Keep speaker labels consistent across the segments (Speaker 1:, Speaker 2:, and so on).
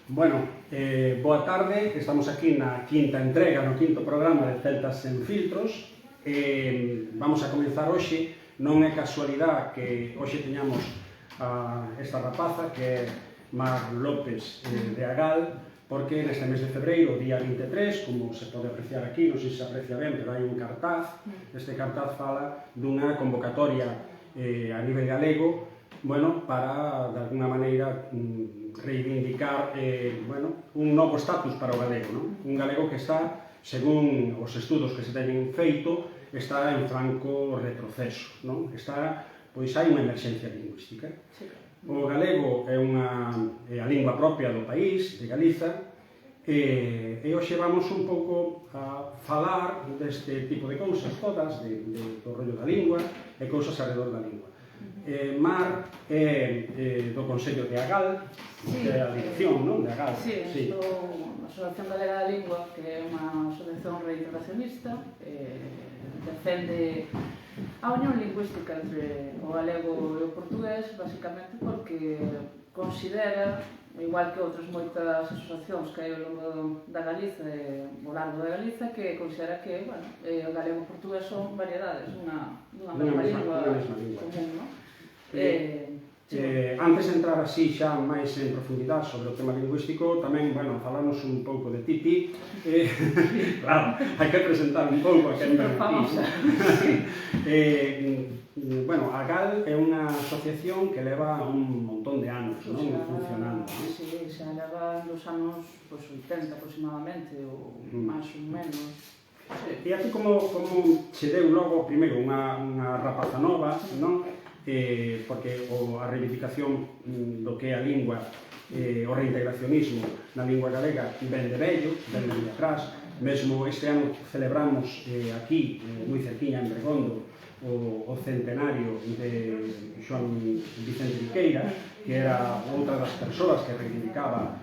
Speaker 1: Bueno, boa tarde, estamos aquí na quinta entrega, no quinto programa de Celtas sen filtros. Vamos a comenzar hoxe, non é casualidade que hoxe teñamos a esta rapaza que é Mar López de Agal, porque neste mes de febreiro, día 23, como se pode apreciar aquí, non sei se aprecia ben, pero hai un cartaz. Este cartaz fala dunha convocatoria a nivel galego, bueno, para, de alguna maneira, reivindicar un novo estatus para o galego, non? Un galego que está, según os estudos que se teñen feito, está en franco retroceso, non? Está, pois hai unha emerxencia lingüística. O galego é a lingua propia do país, de Galiza, e hoxe vamos un pouco a falar deste tipo de cousas todas, do rollo da lingua e cousas alrededor da lingua. Mar é do Consello de Agal, que é a dirección, non? De Agal.
Speaker 2: Sí, estou na Asociación Galega da Lingua, que é unha asociación reintegracionista, defende a unión lingüística entre o galego e o portugués, basicamente porque considera, igual que outras moitas asociacións que hai ao longo da Galiza e ao largo da Galiza, que considera que, bueno, o galego e o portugués son variedades dunha mesma lingua común, non?
Speaker 1: Antes de entrar así xa máis en profundidade sobre o tema lingüístico, tamén, bueno, falamos un pouco de ti. Claro, hai que presentar un pouco a quen ven aquí. Bueno, a GAL é unha asociación que leva un montón de anos, non? Funcionando.
Speaker 2: Sí, xa leva nos anos 80 aproximadamente, ou máis ou menos.
Speaker 1: E aquí como che deu logo, primeiro, unha rapaza nova, non? Porque a reivindicación do que é a lingua, o reintegracionismo na lingua galega ven de vello, ven de atrás. Mesmo este ano celebramos aquí, moi cerquiña en Bergondo, o centenario de Xoán Vicente Viqueira, que era outra das persoas que reivindicaba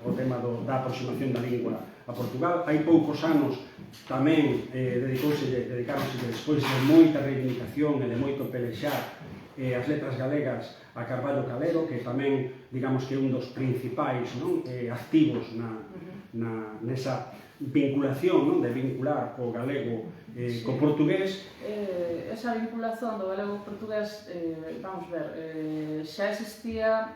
Speaker 1: o tema da aproximación da lingua a Portugal. Hai poucos anos tamén dedicaronse despois de moita reivindicación e de moito pelexar as letras galegas a Carballo Calero, que tamén, digamos que é un dos principais activos nesa vinculación, de vincular o galego co portugués.
Speaker 2: Esa vinculación do galego co portugués, vamos ver, xa existía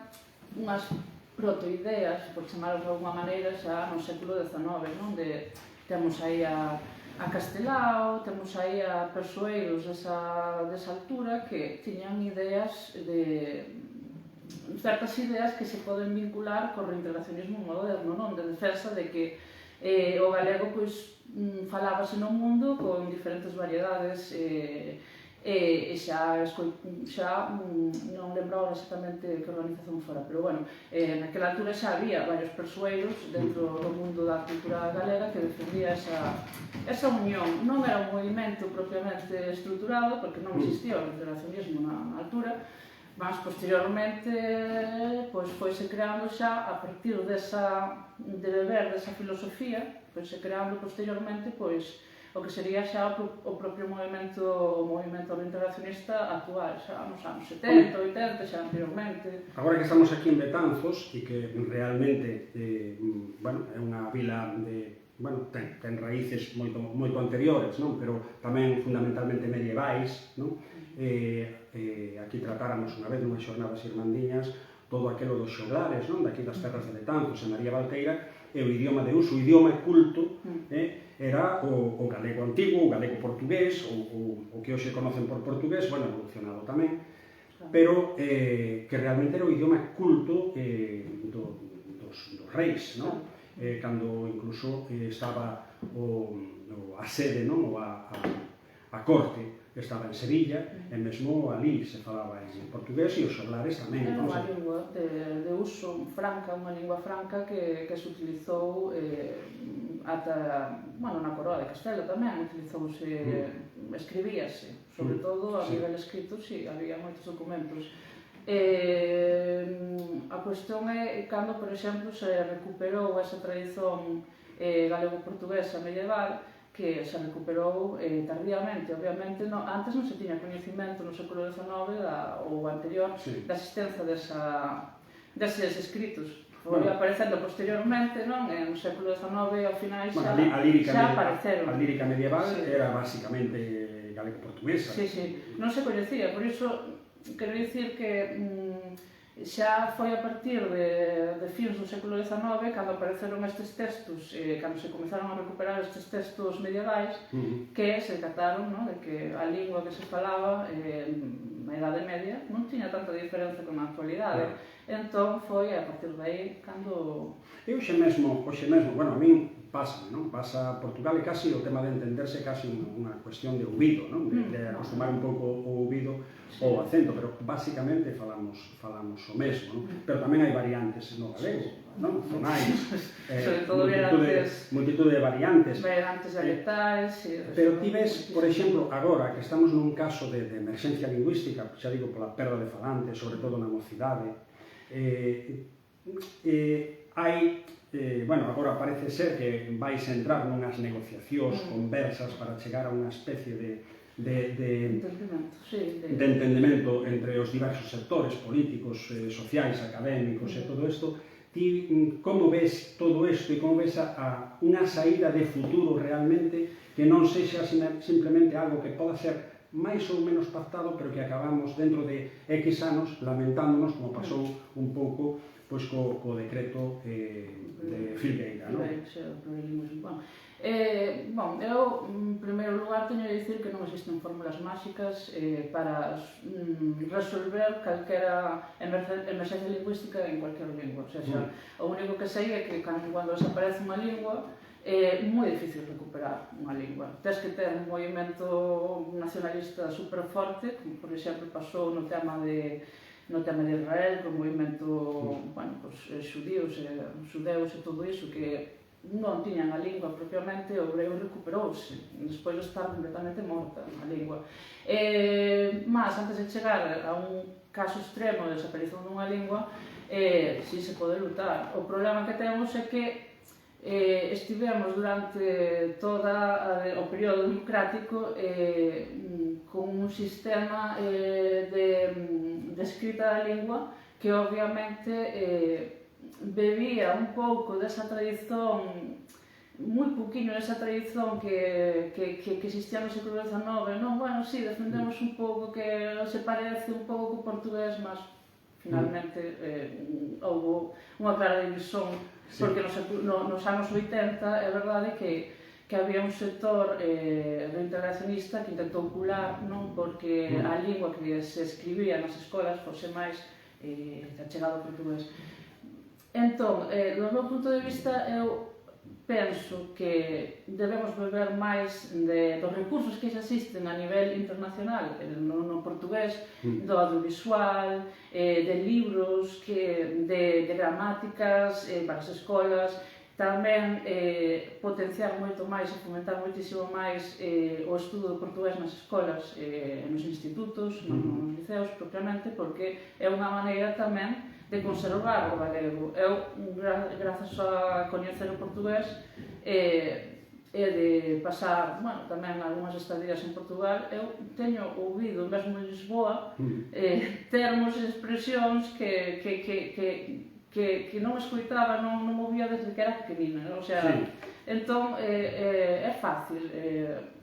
Speaker 2: unhas protoideas, por chamarlo de alguma maneira, xa no século XIX, onde temos aí a Castelao, temos aí a persoeiros desa altura que tiñan certas ideas que se poden vincular co reintegracionismo moderno, non? De defensa de que o galego falábase no mundo con diferentes variedades e xa non lembro exactamente que organización fora, pero bueno, naquela altura xa había varios persoeiros dentro do mundo da cultura galega que defendía esa unión. Non era un movimento propiamente estruturado, porque non existía o reintegracionismo na altura, mas posteriormente foise creando xa a partir de beber desa filosofía, foise creando posteriormente o que sería xa o propio movimento reintegracionista actual, xa nos anos 70, 80, xa anteriormente.
Speaker 1: Agora que estamos aquí en Betanzos, e que realmente é unha vila ten raíces moito anteriores, pero tamén fundamentalmente medievais, aquí tratáramos unha vez nunhas xornadas irmandiñas todo aquilo dos xoglares, daqui das terras de Betanzos, en María Valteira, e o idioma de uso, o idioma culto, era o galego antigo, o galego portugués, o que hoxe conocen por portugués, evolucionado tamén, pero que realmente era o idioma culto dos reis, cando incluso estaba a sede, a corte, estaba en Sevilla, e mesmo ali se falaba en portugués e os xoglares tamén.
Speaker 2: Era unha lingua de uso franca, unha lingua franca que se utilizou ata, na Coroa de Castela tamén utilizouse, escribíase, sobre todo a nivel escrito, si, había moitos documentos. A cuestión é cando, por exemplo, se recuperou esa tradición galego-portuguesa medieval, que se recuperou tardíamente. Obviamente, antes non se tiña coñecimento no século XIX ou anterior da existencia deses escritos. foi aparecendo posteriormente, non? No século XIX ao final xa apareceron.
Speaker 1: A lírica medieval era basicamente galego-portuguesa.
Speaker 2: Sí, non se coñecía, por iso quero dicir que xa foi a partir de fins do século XIX cando apareceron estes textos, cando se comezaron a recuperar estes textos medievais, que se cataron de que a lingua que se falaba na Idade Media non tiña tanta diferencia con a actualidade. Entón foi a partir de aí cando...
Speaker 1: E hoxe mesmo, bueno, a min pasa, non? Pasa Portugal e casi o tema de entenderse casi unha cuestión de ouvido, non? De acostumar un pouco o ouvido ao acento, pero basicamente falamos o mesmo, non? Pero tamén hai variantes no galego, non? Zonais, multitude de variantes.
Speaker 2: Variantes dialectais...
Speaker 1: Pero ti ves, por exemplo, agora que estamos nun caso de emerxencia lingüística, xa digo, pola perda de falantes, sobre todo na mocidade, hai... Bueno, agora parece ser que vais entrar nunhas negociacións, conversas para chegar a unha especie de entendemento entre os diversos sectores políticos, sociais, académicos e todo isto. Ti como ves todo isto e como ves unha saída de futuro realmente que non sexa simplemente algo que poda ser máis ou menos pactado, pero que acabamos dentro de X anos lamentándonos como pasou un pouco co decreto de Filgueira, non?
Speaker 2: Bom, eu, en primeiro lugar, teño de dicir que non existen fórmulas máxicas para resolver calquera emerxencia lingüística en cualquier lingua. O sea, o único que sei é que cando desaparece unha lingua é moi difícil recuperar unha lingua. Tens que ter un movimento nacionalista superforte, como por exemplo pasou no tema de Israel, con o movimento xudeus e todo iso, que non tiñan a lingua propiamente, o grego recuperouse, despois de estar completamente morta a lingua. Mas, antes de chegar a un caso extremo de desaparición dunha lingua, si se pode lutar. O problema que temos é que estivemos durante todo o período democrático con un sistema de escrita da lingua que obviamente bebía un pouco desa tradición, moi poquinho desa tradición que existía no século XIX, non? Bueno, sí, defendemos un pouco que se parece un pouco co portugués, mas finalmente houve unha clara división, porque nos anos 80 é verdade que había un sector reintegracionista que intentou cular, non? Porque a lingua que se escribía nas escolas fose máis achegado ao portugués. Entón, do meu punto de vista, eu penso que debemos beber máis dos recursos que xa existen a nivel internacional no portugués, do audiovisual, de libros, de gramáticas para as escolas, tamén potenciar moito máis e fomentar moitísimo máis o estudo do portugués nas escolas, nos institutos, nos liceos propiamente, porque é unha maneira tamén de conservar o galego. Eu, grazas a coñecer o portugués e de pasar, bueno, tamén algunhas estadías en Portugal, eu teño ouvido, mesmo en Lisboa, termos e expresións que non escoitaba, non movía desde que era pequenina, o sea, entón é fácil.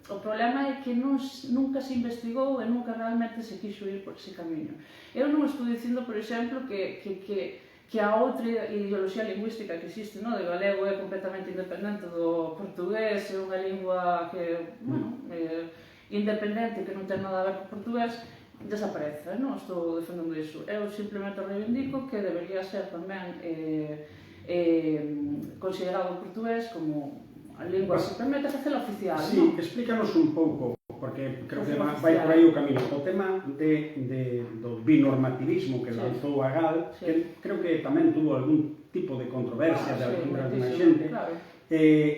Speaker 2: O problema é que nunca se investigou e nunca realmente se quixo ir por ese camiño. Eu non estou dicindo, por exemplo, que a outra ideoloxía lingüística que existe, no, de galego é completamente independente do portugués, é unha lingua que, bueno, independente, que non ten nada a ver co portugués, desaparece, non estou defendendo iso. Eu simplemente reivindico que debería ser tamén considerado o portués como a lingua que permite facela oficial.
Speaker 1: Sí, explícanos un pouco, porque creo que vai por aí o camino. O tema do binormativismo que lanzou a GAL, que creo que tamén tuvo algún tipo de controversia de algunha xente,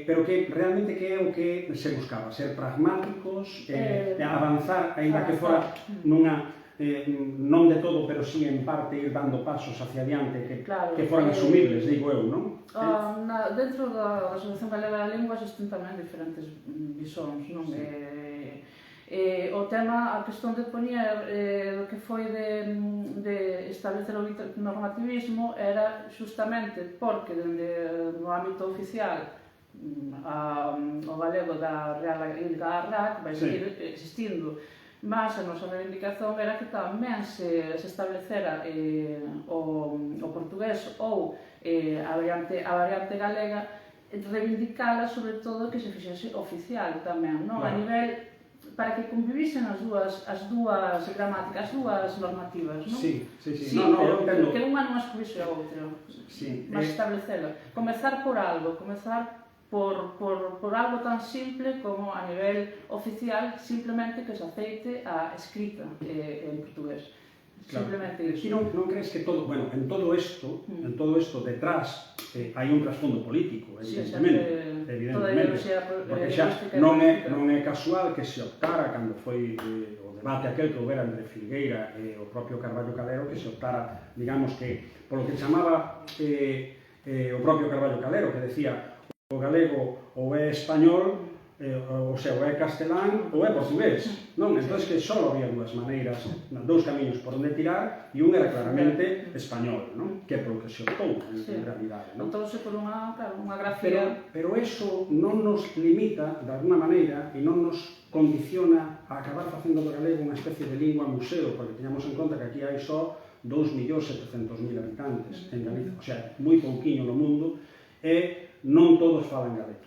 Speaker 1: pero que realmente que é o que se buscaba, ser pragmáticos, avanzar, ainda que fora nunha non de todo, pero sí en parte ir dando pasos hacia adiante que foran asumibles, digo eu, non?
Speaker 2: Dentro da Asociación Galega da Lingua existen tamén diferentes visóns, non? O tema, a questón de poñer do que foi de establecer o normativismo era justamente porque dende no ámbito oficial o galego da Real Ilga vai seguir existindo, mas a nosa reivindicación era que tamén se establecera o portugués ou a variante galega, reivindicala sobre todo que se fixese oficial tamén, non? A nivel para que convivisen as dúas gramáticas, as dúas normativas, non?
Speaker 1: Sí.
Speaker 2: Pero que unha non excluíse a outra, mas establecela. Comezar por algo, comezar por algo tan simple como a nivel oficial, simplemente que se aceite a escrita en portugués. Simplemente iso.
Speaker 1: E non crees que todo, bueno, en todo isto detrás hai un trasfondo político, evidentemente, porque xa non é casual que se optara cando foi o debate aquel que houbera entre Filgueira e o propio Carballo Calero, que se optara, digamos que, polo que chamaba o propio Carballo Calero, que decía o galego ou é español, ou sea, ou é castelán ou é portugués, non? Entón que só había dúas maneiras, dous camiños por onde tirar, e un era claramente español, non? Que é polo que se optou, en realidade, non?
Speaker 2: Optouse por unha grafía.
Speaker 1: Pero eso non nos limita, de alguna maneira, e non nos condiciona a acabar facendo do galego unha especie de lingua museo, porque teñamos en conta que aquí hai só 2.700.000 habitantes en Galicia, o sea, moi pouquiño no mundo, e non todos falan galego.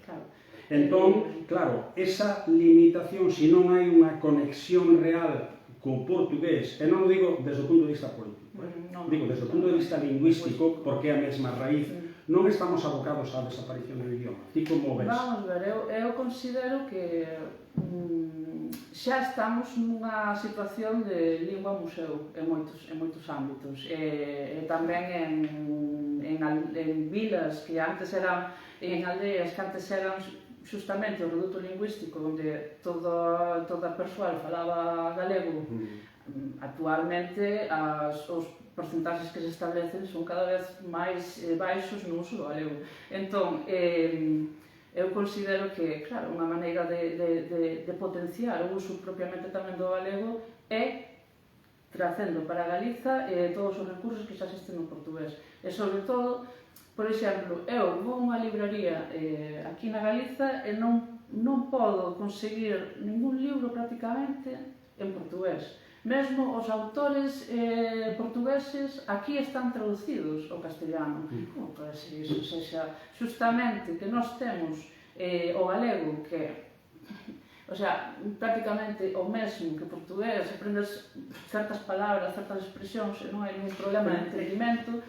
Speaker 1: Entón, claro, esa limitación, se non hai unha conexión real co portugués, e non o digo desde o punto de vista político, digo desde o punto de vista lingüístico, porque é a mesma raíz, non estamos abocados á desaparición do idioma. Ti como ves?
Speaker 2: Vamos ver, eu considero que xa estamos nunha situación de lingua museu en moitos ámbitos, e tamén en vilas que antes eran, en aldeas que antes eran justamente o reduto lingüístico onde toda a persoal falaba galego. Actualmente os porcentaxes que se establecen son cada vez máis baixos no uso do galego. Entón, eu considero que, claro, unha maneira de potenciar o uso propiamente tamén do galego é trazendo para Galiza todos os recursos que xa existen no portugués. E, sobre todo, por exemplo, eu vou a unha libraría aquí na Galiza e non podo conseguir ningún libro prácticamente en portugués. Mesmo os autores portugueses aquí están traducidos ao castellano. Como pode ser iso? O sea, justamente que nós temos o galego que prácticamente o mesmo que portugués, aprendes certas palabras, certas expresións e non hai ningún problema de entendimento.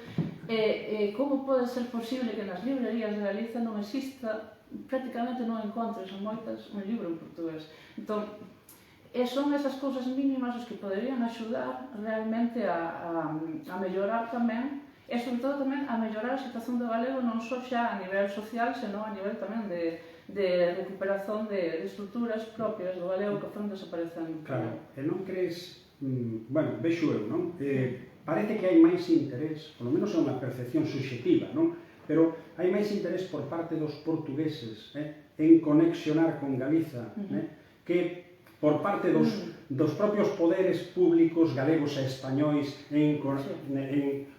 Speaker 2: Como pode ser posible que nas librerías de Galiza non exista, prácticamente non encontres en moitas un libro en portugués? Entón, son esas cousas mínimas os que poderían axudar realmente a mellorar tamén, e sobre todo tamén a mellorar a situación do galego non só xa a nivel social, senón a nivel tamén de recuperación de estruturas propias do galego que foron desaparecendo.
Speaker 1: Claro, e non crees, bueno, vexo eu, non? Parece que hai máis interés, polo menos é unha percepción subxectiva, non? Pero hai máis interés por parte dos portugueses en conexionar con Galiza, que por parte dos propios poderes públicos galegos e españois en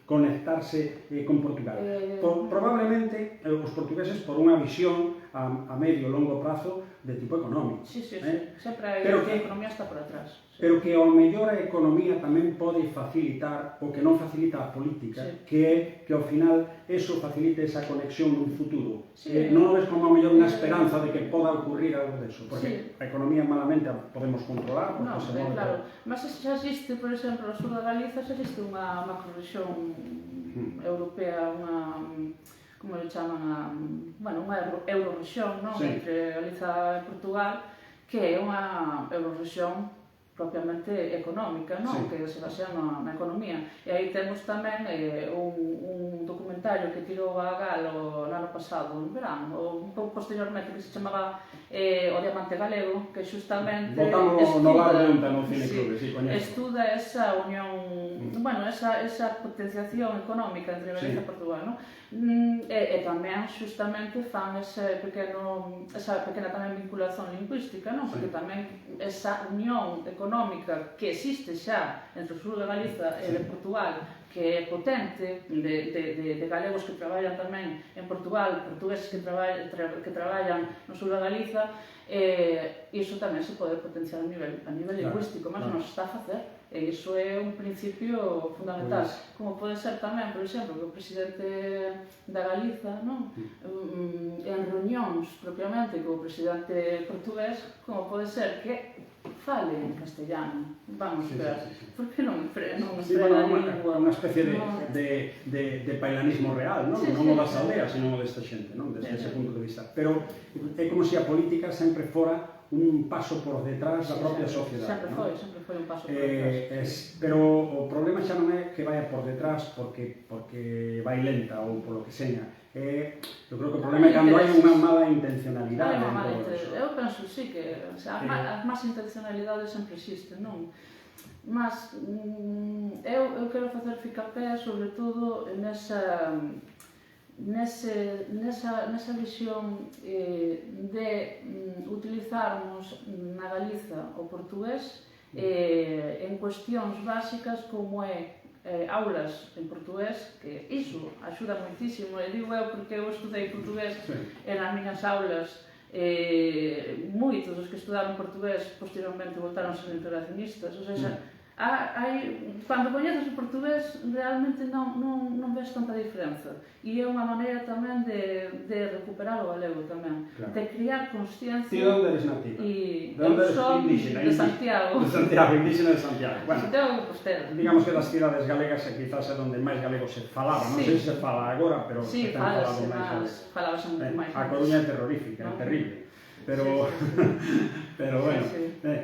Speaker 1: conectarse con Portugal. Probablemente os portugueses por unha visión a medio e longo prazo de tipo económico.
Speaker 2: Sempre a economía está por atrás.
Speaker 1: Pero que ao mellor a economía tamén pode facilitar o que non facilita a política, que é que ao final eso facilite esa conexión nun futuro. Non o ves como ao mellor unha esperanza de que poda ocurrir algo deso, porque a economía malamente a podemos controlar.
Speaker 2: Non, claro. Mas xa existe, por exemplo, no sur da Galiza xa existe unha macrorexión europea, unha, como le chaman, unha eurorexión, entre Galiza e Portugal, que é unha eurorexión propiamente económica, que se basea na economía. E aí temos tamén un documentario que tirou a Galo no ano pasado, no verano, ou un pouco posteriormente, que se chamaba O Diamante Galego, que justamente estuda esa unión bueno, esa potenciación económica entre Galicia e Portugal, non? E tamén, xustamente, fan esa pequena tamén vinculación lingüística, non? Porque tamén esa unión económica que existe xa entre o sur de Galiza e de Portugal, que é potente, de galegos que traballan tamén en Portugal, portugueses que traballan no sur da Galiza, iso tamén se pode potenciar a nivel lingüístico, mas non se está a facer. E iso é un principio fundamental. Como pode ser tamén, por exemplo, que o presidente da Galiza, non? En reunións propiamente co presidente portugués, como pode ser que fale en castellano. Vamos ver, por que non emprega a lingua?
Speaker 1: Unha especie de pailanismo real, non? Non o das aldeas, sino o desta xente, non? Desde ese punto de vista. Pero é como se a política sempre fora un paso por detrás da propia sociedade.
Speaker 2: Sempre foi un paso por detrás.
Speaker 1: Pero o problema xa non é que vaya por detrás porque vai lenta ou polo que seña. Eu creo que o problema é cando hai unha mala intencionalidade.
Speaker 2: Eu penso, sí, que as más intencionalidades sempre existen, non? Mas eu quero facer ficapé sobre todo nesa visión de utilizarmos na Galiza o portugués en cuestións básicas como é aulas en portugués, que iso axuda moitísimo, e digo eu porque eu estudei portugués e nas miñas aulas moitos dos que estudaron portugués posteriormente voltaron a ser integracionistas, ou seja, cando coñeces o portugués realmente non ves tanta diferenza, e é unha maneira tamén de recuperar o galego tamén, de criar consciencia.
Speaker 1: Ti onde eres nativa?
Speaker 2: Eu son de Santiago.
Speaker 1: De Santiago, indígena de Santiago.
Speaker 2: Santiago de Compostela.
Speaker 1: Digamos que das cidades galegas quizás é onde máis galego se falaba, non sei se se fala agora, pero se ten falado máis.
Speaker 2: Falabase máis.
Speaker 1: A Coruña é terrorífica, é terrible. Pero bueno,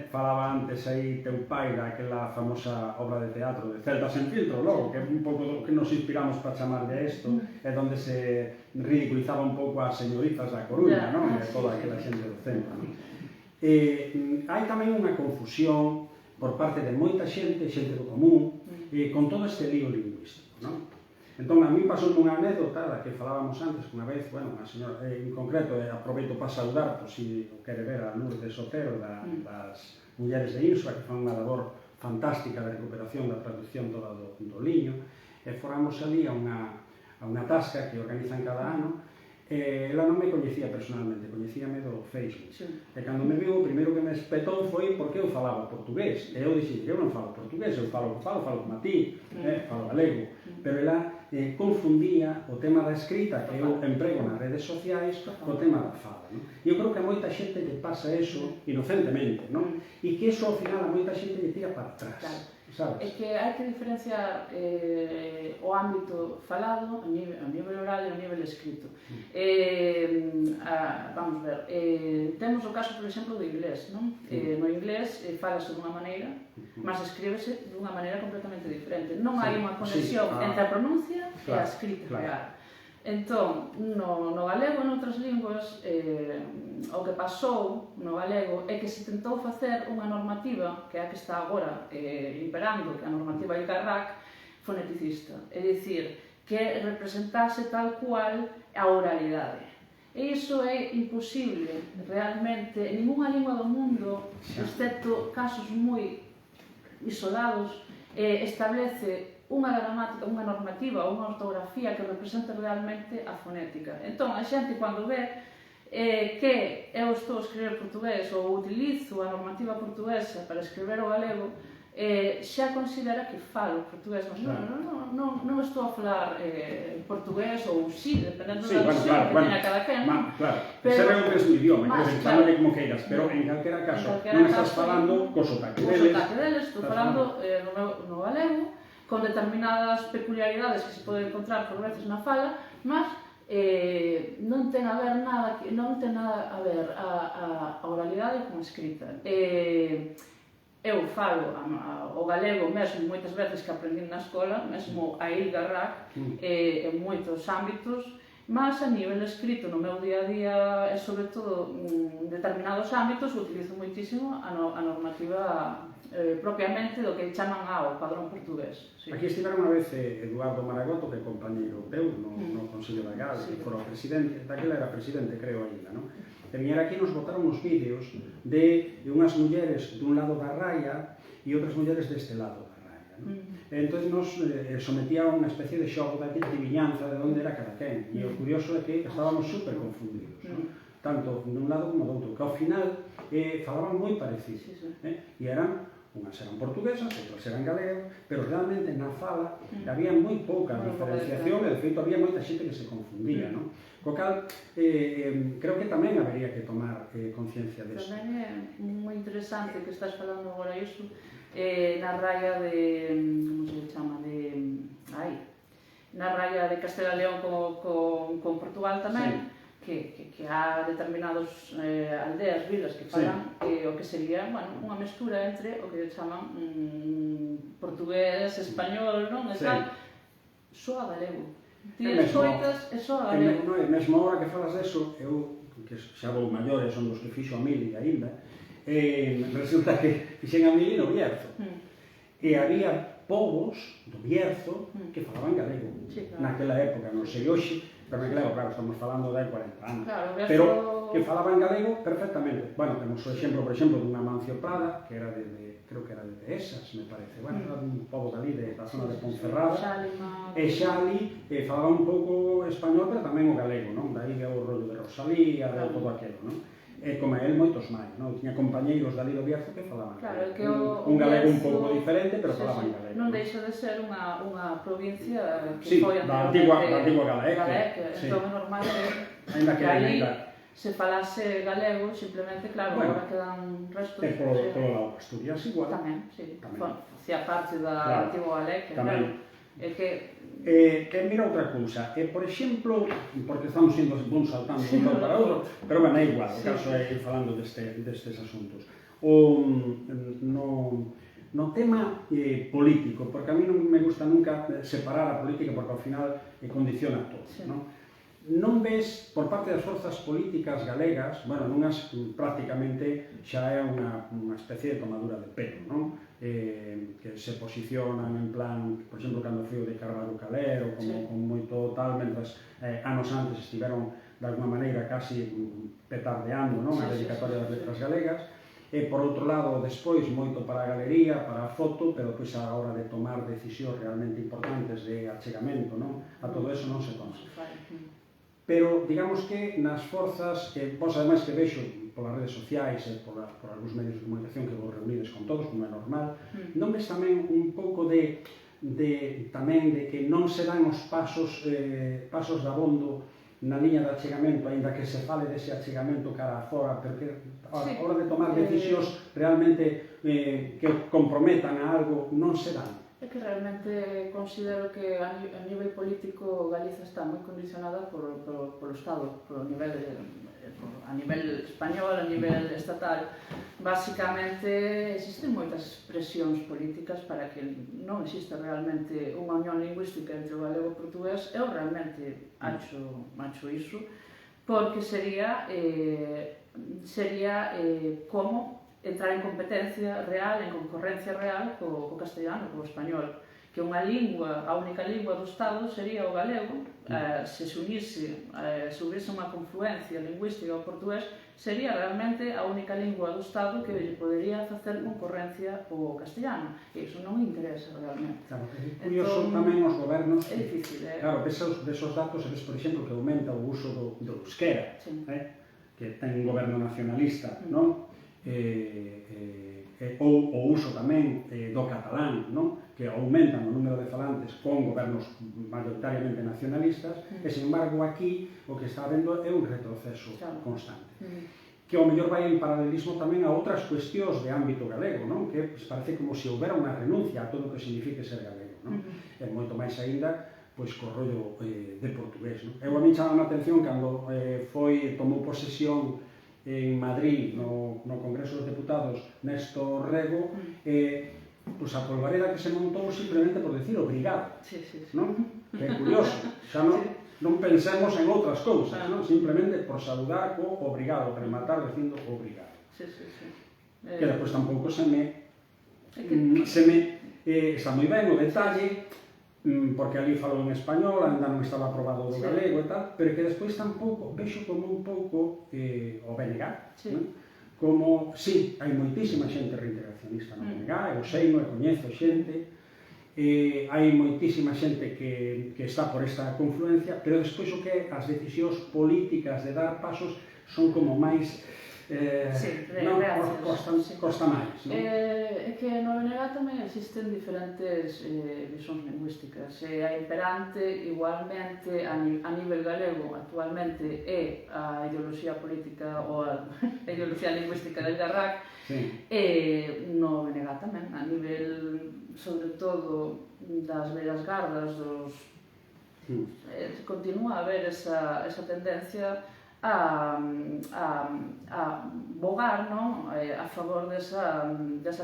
Speaker 1: falaba antes aí teu pai daquela famosa obra de teatro de Celtas en Filtro, logo, que é un pouco do que nos inspiramos para chamarlle a isto, é donde se ridiculizaba un pouco as señoritas da Coruña, non? E toda aquela xente do centro, non? Hai tamén unha confusión por parte de moita xente do común, con todo este lío lingüístico, non? Entón, a mí pasou unha anécdota da que falábamos antes, que unha vez, bueno, a señora, en concreto, aproveito para saudar, por si o quere ver, a Lourdes Otero, das Mulleres de Insua, que fan unha labor fantástica de recuperación da traducción toda do liño, e foramos ali a unha tasca que organizan cada ano. Ela non me coñecía personalmente, coñecíame do Facebook. E cando me viu, o primeiro que me espetou foi porque eu falaba portugués. E eu dixi, eu non falo portugués, eu falo como a ti, falo galego. Pero ela confundía o tema da escrita que eu emprego nas redes sociais co tema da fala. E eu creo que a moita xente lle pasa eso inocentemente, e que eso ao final a moita xente lle tira para atrás.
Speaker 2: É que hai que diferenciar o ámbito falado a nivel oral e a nivel escrito. Vamos ver, temos o caso, por exemplo, do inglés, non? No inglés falase dunha maneira, mas escríbese dunha maneira completamente diferente. Non hai unha conexión entre a pronuncia e a escrita real. Entón, no galego e noutras linguas, o que pasou no galego é que se tentou facer unha normativa, que é a que está agora imperando, que é a normativa ICARRAC, foneticista. É dicir, que representase tal cual a oralidade. E iso é imposible, realmente, en ninguna lingua do mundo, excepto casos moi isolados, establece unha gramática, unha normativa ou unha ortografía que represente realmente a fonética. Entón, a xente, cando ve que eu estou a escribir portugués ou utilizo a normativa portuguesa para escribir o galego, xa considera que falo portugués. Non estou a falar portugués ou sí, dependendo da versión que teña cada quen.
Speaker 1: Claro, ese é o mesmo idioma, chámale como queiras, pero en calquera caso non estás falando co sotaque deles.
Speaker 2: Estou falando no galego, con determinadas peculiaridades que se poden encontrar por veces na fala, mas non ten a ver nada a oralidade con a escrita. Eu falo o galego mesmo moitas veces que aprendín na escola, mesmo a ICARRAC, en moitos ámbitos, Mas a nivel escrito no meu día a día e sobre todo en determinados ámbitos utilizo moitísimo a normativa propiamente do que chaman o padrón portugués.
Speaker 1: Aquí estiveron unha vez Eduardo Maragoto, que é compañeiro teu no Consello da Gal, que fora o presidente, daquela era presidente, creo, ainda, non? E viñera aquí nos botaron uns vídeos de unhas mulleres dun lado da raya e outras mulleres deste lado da raya, non? Entón nos sometía a unha especie de xogo de adivinanza de onde era cada quen. E o curioso é que estábamos super confundidos, non? Tanto dun lado como do outro, que ao final falaban moi parecidos. E eran, unhas eran portuguesas, outras eran galegas, pero realmente na fala había moi pouca diferenciación e de feito había moita xente que se confundía, non? Co cal, creo que tamén habería que tomar conciencia desto.
Speaker 2: Tamén é moi interesante que estás falando agora iso, na raya de, como se chama, na raya de Castela e León con Portugal tamén, que há determinados aldeas, vilas que falan o que sería unha mestura entre o que chaman portugués, español, non? E tal, soa galego. Ti escoitas e soa galego.
Speaker 1: Mesmo ahora que falas deso, eu, que xa vou maior e son dos que fixo a mili aínda, resulta que fixen a mili no Bierzo. E había povos do Bierzo que falaban galego. Naquela época, non sei hoxe, pero naquela época, claro, estamos falando de 40 anos. Pero que falaban galego perfectamente. Bueno, temos o exemplo, por exemplo, dunha Mancio Prada, que era creo que era de Dehesas, me parece. Bueno, era dun pobo dali, da zona de Ponferrada. E Xali falaba un pouco español, pero tamén o galego, non? Daí o rollo de Rosalía, de todo aquilo, non? E como el, moitos máis, non? Tiña compañeiros dali do Bierzo que falaban un galego un pouco diferente, pero falaban galego.
Speaker 2: Non deixa de ser unha provincia que foi
Speaker 1: da antigua Galega.
Speaker 2: Entón é normal que ali se falase galego, simplemente, claro, agora quedan restos.
Speaker 1: E polo lado Asturias igual.
Speaker 2: Tamén, sí. Facía parte da antigua Galega, claro. É que
Speaker 1: mira outra cousa, por exemplo, porque estamos indo saltando de un lado para outro, pero bueno, é igual, o caso é ir falando destes asuntos. No tema político, porque a mí non me gusta nunca separar a política porque ao final condiciona todo, non? Non ves, por parte das forzas políticas galegas, bueno, nunhas prácticamente xa é unha especie de tomadura de pelo, non? Que se posicionan en plan, por exemplo, cando foi o de Carvalho Calero, con moito tal, mentras anos antes estiveron de alguma maneira casi petardeando a dedicatoria das letras galegas. E, por outro lado, despois, moito para a galería, para a foto, pero depois a hora de tomar decisións realmente importantes de achegamento, non? A todo eso non se consigue. Pero, digamos que nas forzas, vos ademais que vexo polas redes sociais e por algúns medios de comunicación que vos reunides con todos, como é normal, non ves tamén un pouco tamén de que non se dan os pasos de abondo na liña de achegamento, aínda que se fale dese achegamento cara a fora, porque a hora de tomar decisións realmente que comprometan a algo non se dan.
Speaker 2: É que realmente considero que a nivel político Galiza está moi condicionada polo Estado, a nivel español, a nivel estatal. Básicamente existen moitas presións políticas para que non exista realmente unha unión lingüística entre o galego e o portugués. Eu realmente acho iso, porque sería como entrar en competencia real, en concorrencia real co castellano, co español, que unha lingua, a única lingua do Estado sería o galego, se hubiese unha confluencia lingüística ao portugués, sería realmente a única lingua do Estado que lle podería facer concorrencia ao castellano, e iso non me interesa realmente.
Speaker 1: Claro, é curioso tamén os gobernos,
Speaker 2: é difícil,
Speaker 1: claro, desos datos, ves, por exemplo, que aumenta o uso do euskera, que ten un goberno nacionalista, non? Ou o uso tamén do catalán, que aumentan o número de falantes con gobernos maioritariamente nacionalistas, e, sin embargo, aquí o que está habendo é un retroceso constante. Que ao mellor vai en paralelismo tamén a outras cuestións de ámbito galego, que parece como se houbera unha renuncia a todo o que signifique ser galego. É moito máis aínda co rollo de portugués. A mí chama a atención cando tomou posesión en Madrid, no Congreso dos Deputados, Néstor Rego, a polvareda que se montou simplemente por decir obrigado. Que é curioso, xa non pensemos en outras cousas, simplemente por saludar co obrigado, rematar dicindo obrigado. Que depois tampouco se me está moi ben o detalle, porque ali falou en español, ainda non estaba aprobado do galego e tal, pero que despois tampouco vexo como un pouco o BNG, como, sí, hai moitísima xente reintegracionista no BNG, eu sei, eu coñezo xente, hai moitísima xente que está por esta confluencia, pero despois o que as decisións políticas de dar pasos son como máis costa máis.
Speaker 2: É que no BNG tamén existen diferentes visións lingüísticas. A imperante, igualmente, a nivel galego, actualmente, é a ideoloxía política ou a ideoloxía lingüística del Garrac, e no BNG tamén, a nivel, sobre todo, das vellas gardas, continúa a haber esa tendencia a bogar a favor desa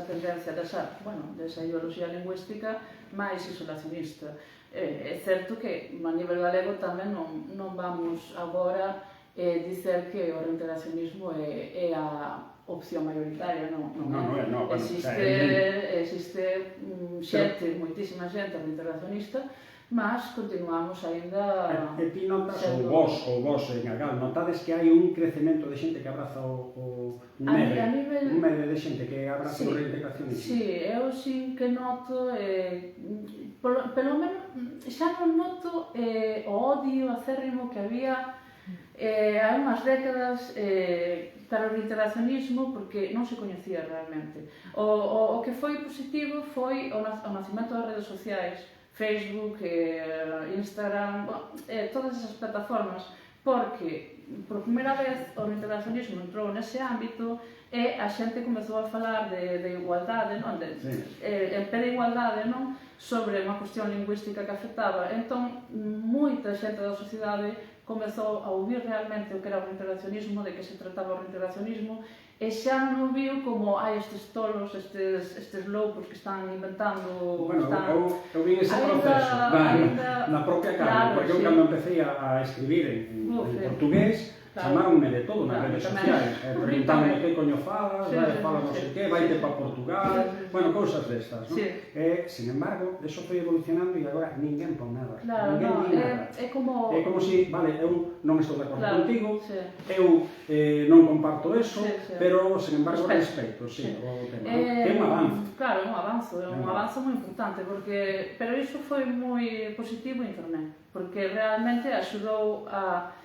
Speaker 2: tendencia, desa ideoloxía lingüística máis isolacionista. É certo que a nivel galego tamén non vamos agora dicer que o reintegracionismo é a opción mayoritaria, non. Existe xente, moitísima xente reintegracionista, mas continuamos aínda...
Speaker 1: E ti notas, ou vos en Agal, notades que hai un crecemento de xente que abraza un medre de xente que abraza o reintegracionismo?
Speaker 2: Sí, eu sí que noto, pelo menos xa non noto o odio acérrimo que había hai unhas décadas para o reintegracionismo, porque non se coñecía realmente. O que foi positivo foi o nacimento das redes sociais, Facebook, Instagram, todas esas plataformas, porque por primeira vez o reintegracionismo entrou nese ámbito e a xente comezou a falar de igualdade, en pé de igualdade, sobre unha cuestión lingüística que afectaba. Entón, moita xente da sociedade comezou a ouvir realmente o que era o reintegracionismo, de que se trataba o reintegracionismo, e xa non viu como estes tolos, estes loucos que están inventando...
Speaker 1: Bueno, eu vi ese proceso na propia carne, porque eu cando empecé a escribir en portugués, chamáronme de todo nas redes sociais, preguntándome que coño falas, fala non sei que, vaite para Portugal, bueno, cousas destas, non? Sin embargo, eso foi evolucionando e agora ninguén pon nada.
Speaker 2: Claro, é como...
Speaker 1: É como si, vale, eu non estou de acordo contigo, eu non comparto eso, pero, sin embargo, respeito, o tema. É un avance.
Speaker 2: Claro, é un avance moi importante, pero iso foi moi positivo en internet, porque realmente axudou a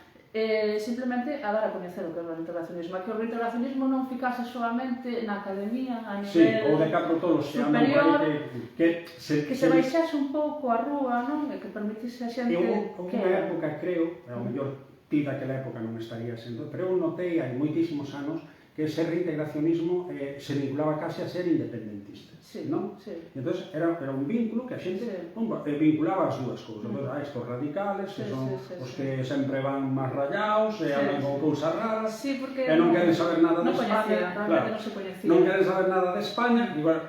Speaker 2: simplemente a dar a coñecer o que é o reintegracionismo, que o reintegracionismo non ficase solamente na academia a nivel
Speaker 1: ou de catro tolos
Speaker 2: superior, que se baixase un pouco a rúa, e que permitise a xente...
Speaker 1: Houve unha época, creo, ao mellor ti daquela época non estaría sendo, pero eu notei hai moitísimos anos que ese reintegracionismo se vinculaba case a ser independentista, non? Entón, era un vínculo que a xente vinculaba as dúas cousas. Estos radicales, que son os que sempre van máis rayados, e andan con cousas raras, e non queren saber nada de España. Non queren saber nada de España, igual,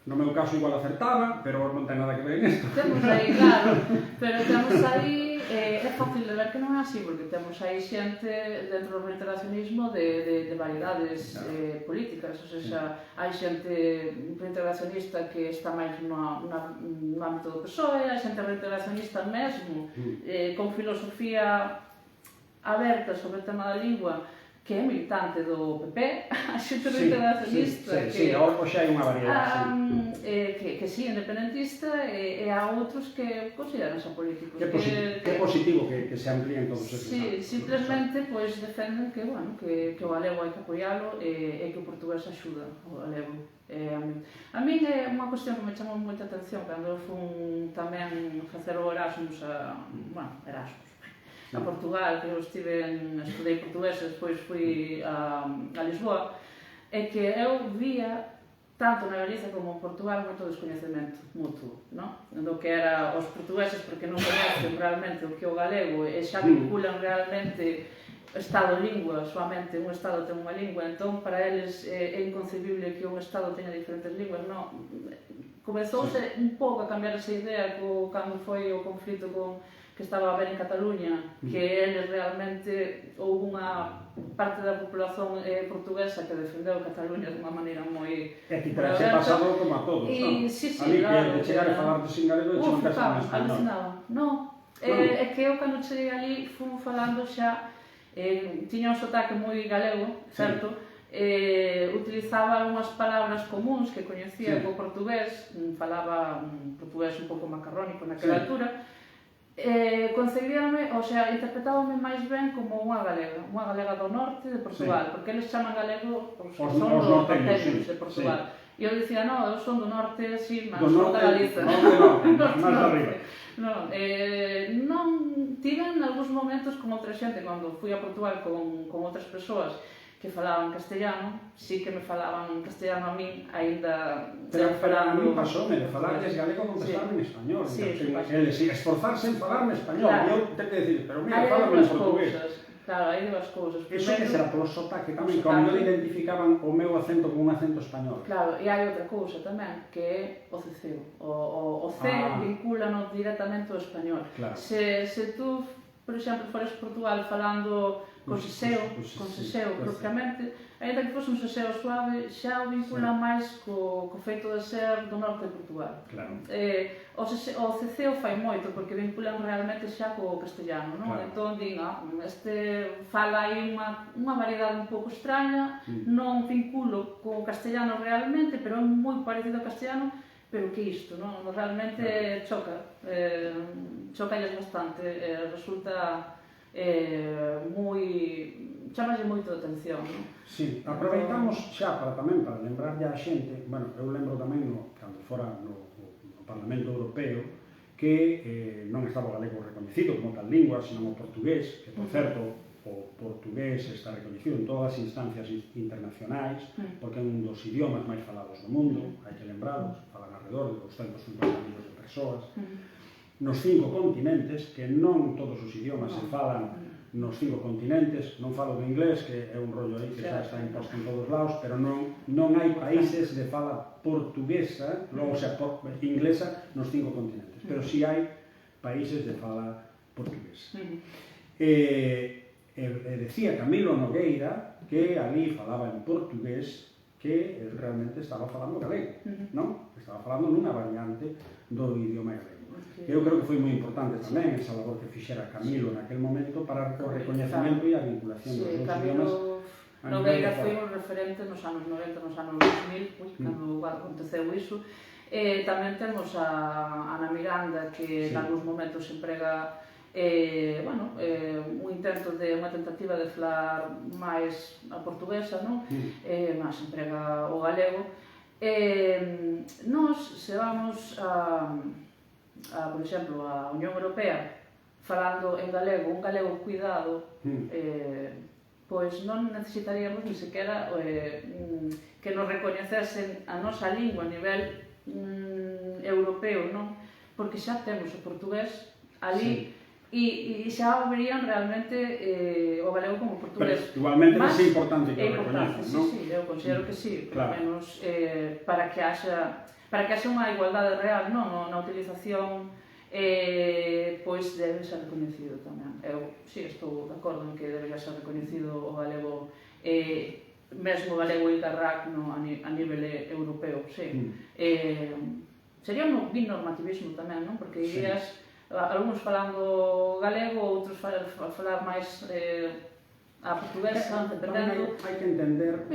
Speaker 1: no meu caso igual acertaba, pero non ten nada que ver en isto.
Speaker 2: Temos aí, claro, pero temos aí... É fácil de ver que non é así, porque temos aí xente dentro do reintegracionismo de variedades políticas, ou seja, hai xente reintegracionista que está máis no ámbito do PSOE, hai xente reintegracionista mesmo, con filosofía aberta sobre o tema da lingua, que é militante do PP, a xente reintegracionista,
Speaker 1: que xa hai unha variedade,
Speaker 2: que sí, independentista, e há outros que consideranse políticos.
Speaker 1: Que é positivo que se amplíen todos esos.
Speaker 2: Sí, simplemente defenden que o galego hai que apoialo e que o portugués axuda o galego. A min é unha cuestión que me chamou moita atención cando eu fun tamén facer o Erasmus a Portugal, que eu estudei portugués e despois fui a Lisboa, é que eu vía tanto na Galicia como en Portugal moito descoñecemento mutuo, do que era os portugueses, porque non coñecen realmente o que é o galego e xa vinculan realmente Estado-lingua, solamente un Estado ten unha lingua, entón para eles é inconcebible que un Estado teña diferentes linguas, comezouse un pouco a cambiar esa idea cando foi o conflito que estaba a ver en Cataluña, que eles realmente houve unha parte da populación portuguesa que defendeu Cataluña de unha maneira moi...
Speaker 1: E aquí terá xe pasado como a todos, non?
Speaker 2: Sí,
Speaker 1: Ali
Speaker 2: claro.
Speaker 1: que de chegar a falar sin galego e non pensar en español.
Speaker 2: Alucinaba. Non, é que eu cando cheguei ali fui falando xa, tiña un sotaque moi galego, certo? Utilizaba algunhas palabras comuns que coñecía co portugués, falaba un portugués un pouco macarrónico naquela altura, concebíame, o sea, interpretábame máis ben como unha galega do norte de Portugal, porque eles chaman galego os que son os norteños de Portugal. E eu dicía, non, eu son do norte, sí, mas son da Galiza.
Speaker 1: Máis arriba.
Speaker 2: Non, tiven algúns momentos con outra xente, cando fui a Portugal con outras persoas que falaban castellano, sí que me falaban castellano a min, aínda...
Speaker 1: Pero a mí pasoume de falarles galego contestarme en español. Esforzarse en falarme español. E eu te que decir, pero mira, fálame en portugués.
Speaker 2: Claro, hai dúas cousas.
Speaker 1: Iso que será polo sotaque tamén, como eu identificaban o meu acento con un acento español.
Speaker 2: Claro, e hai outra cousa tamén, que é o ceceo. O C vincúlanos directamente ao español. Se tú, por exemplo, fores Portugal falando con seseo propiamente, ainda que fose un seseo suave, xa o vincula máis co feito de ser do norte de Portugal. O ceceo fai moito, porque vinculan realmente xa co castellano, non? Entón, din, este fala aí unha variedade un pouco extraña, non vinculo co castellano realmente, pero é moi parecido ao castellano, pero que isto, non? Realmente choca-lles bastante, resulta chamalle moito a atención, non?
Speaker 1: Si, aproveitamos xa tamén para lembrarlle a xente, bueno, eu lembro tamén cando fora no Parlamento Europeo que non estaba o galego recoñecido como tal lingua, senón o portugués, que por certo o portugués está recoñecido en todas as instancias internacionais, porque é un dos idiomas máis falados do mundo, hai que lembralos, falan alrededor de 250 millones de persoas, nos 5 continentes, que non todos os idiomas se falan nos 5 continentes, non falo de inglés, que é un rollo aí que xa está imposto en todos lados, pero non hai países de fala portuguesa, o sea, inglesa, nos 5 continentes, pero si hai países de fala portuguesa. Decía Camilo Nogueira que ali falaba en portugués que realmente estaba falando galego, non? Estaba falando nunha variante do idioma galego. Eu creo que foi moi importante tamén esa labor que fixera Camilo naquel momento para o recoñecemento e a vinculación dos dous idiomas.
Speaker 2: Nogueira foi un referente nos anos 90, nos anos 2000, cando aconteceu iso. Tamén temos a Ana Miranda, que en algúns momentos emprega un intento de unha tentativa de falar máis a portuguesa, máis emprega o galego. Nós, se vamos por exemplo, a Unión Europea falando en galego, un galego cuidado, pois non necesitaríamos ni sequera que nos recoñecesen a nosa lingua a nivel europeo, non? Porque xa temos o portugués ali e xa verían realmente o galego como portugués.
Speaker 1: Pero igualmente é importante que o recoñezan, non?
Speaker 2: Sí, eu considero que sí, por menos para que haxa unha igualdade real na utilización, pois debe ser recoñecido tamén. Eu estou de acordo en que debería ser recoñecido o galego, mesmo o galego ilgarrac a nivel europeo, sí. Sería un binormativismo tamén, non? Porque irías algúns falando galego, outros falar máis a portuguesa, dependendo...
Speaker 1: Hai que entender,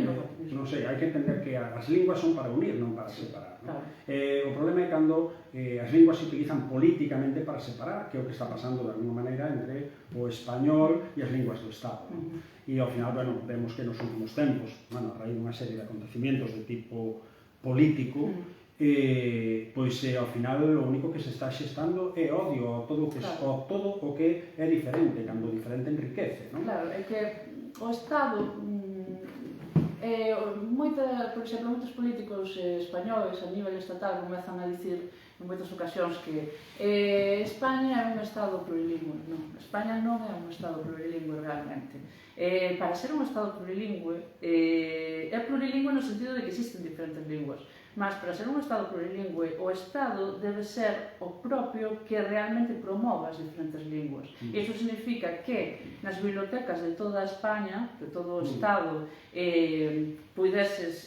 Speaker 1: non sei, hai que entender que as linguas son para unir, non para separar. O problema é cando as linguas se utilizan políticamente para separar, que é o que está pasando de alguma maneira entre o español e as linguas do Estado. E ao final, vemos que nos últimos tempos, a raíz dunha serie de acontecimientos de tipo político, pois ao final o único que se está xestando é odio a todo o que é diferente, cando o diferente enriquece, non?
Speaker 2: Claro, é que o Estado, por exemplo, moitos políticos españoles a nivel estatal comezan a dicir en moitas ocasións que España é un Estado plurilingüe. Non, España non é un Estado plurilingüe realmente. Para ser un Estado plurilingüe, é plurilingüe no sentido de que existen diferentes linguas, Mas, para ser un Estado plurilingüe, o Estado debe ser o propio que realmente promova as diferentes linguas. E iso significa que nas bibliotecas de toda España, de todo o Estado, puideses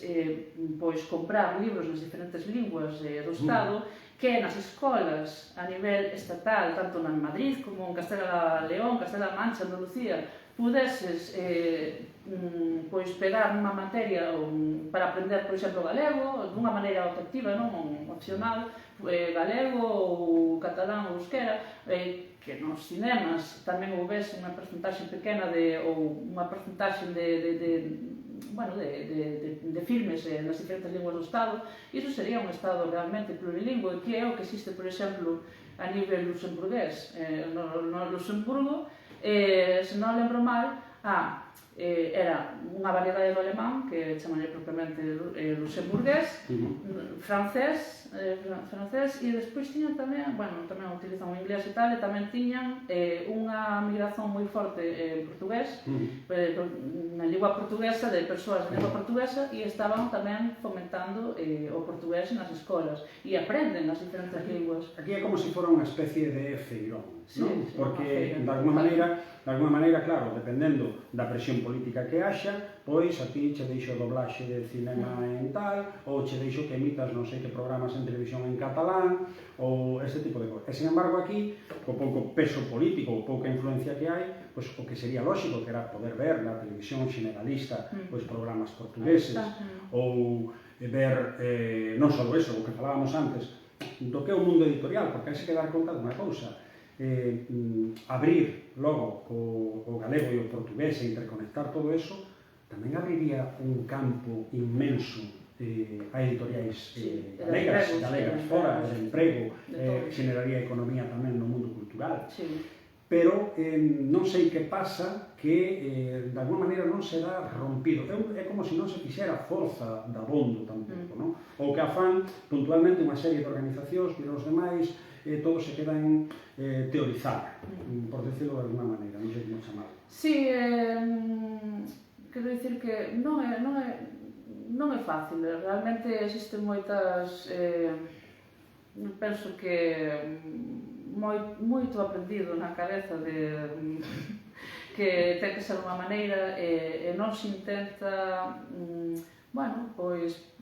Speaker 2: pois, comprar libros nas diferentes linguas do Estado, que nas escolas a nivel estatal, tanto en Madrid como en Castela León, Castela Mancha, Andalucía, pudeses pois pegar unha materia para aprender, por exemplo, galego, dunha maneira optativa, non opcional, galego ou catalán ou euskera, que nos cinemas tamén houvese unha porcentaxe pequena ou unha porcentaxe de filmes nas diferentes linguas do Estado. Iso sería un Estado realmente plurilingüe, que é o que existe, por exemplo, a nivel luxemburgués. No Luxemburgo, se non lembro mal, era unha variedade do alemán, que chamaría propiamente luxemburgués, francés, e despois tiñan tamén, tamén utilizan o inglés e tal, e tamén tiñan unha migración moi forte en portugués, na lingua portuguesa, de persoas de lingua portuguesa, e estaban tamén fomentando o portugués nas escolas, e aprenden as diferentes linguas.
Speaker 1: Aquí é como se fora unha especie de feirón, non? Porque, de alguma maneira, claro, dependendo da presión política que haxa, pois a ti che deixo doblaxe de cinema en tal, ou che deixo que emitas non sei que programas en televisión en catalán, ou este tipo de cousas. E, sin embargo, aquí, co pouco peso político, ou pouca influencia que hai, pois o que sería lógico que era poder ver na televisión generalista pois programas portugueses, ou ver, non só eso, o que falábamos antes, do que é o mundo editorial, porque hai que dar conta dunha cousa. Abrir logo o galego e o portugués e interconectar todo eso tamén abriría un campo inmenso a editoriais galegas fora, de emprego, xeneraría economía tamén no mundo cultural. Pero non sei que pasa que de alguma maneira non será rompido. É como se non se fixera forza da bondo tampouco, non? Ou que afán puntualmente unha serie de organizacións, pero os demais todos se quedan teorizar, por decirlo de alguna maneira, non sei como chamar.
Speaker 2: Sí, quero dicir que non é fácil, realmente existen moitas, penso que moito aprendido na cabeza de que ten que ser unha maneira e non se intenta, pois,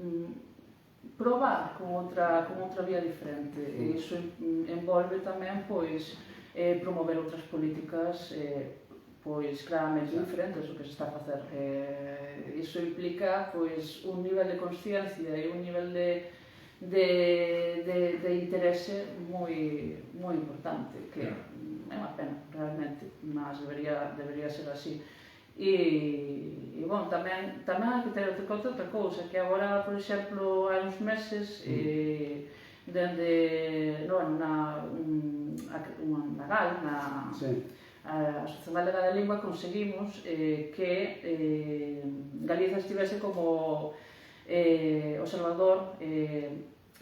Speaker 2: probar con outra vía diferente. E iso envolve tamén, pois, promover outras políticas pois claramente diferentes do que se está a facer. Iso implica pois un nivel de consciencia e un nivel de interese moi importante, que é unha pena realmente, mas debería ser así. E tamén hai que ter conta outra cousa, que agora, por exemplo, hai uns meses, dende na GAL, na Asociación Galega da Lingua, conseguimos que Galiza estivese como observador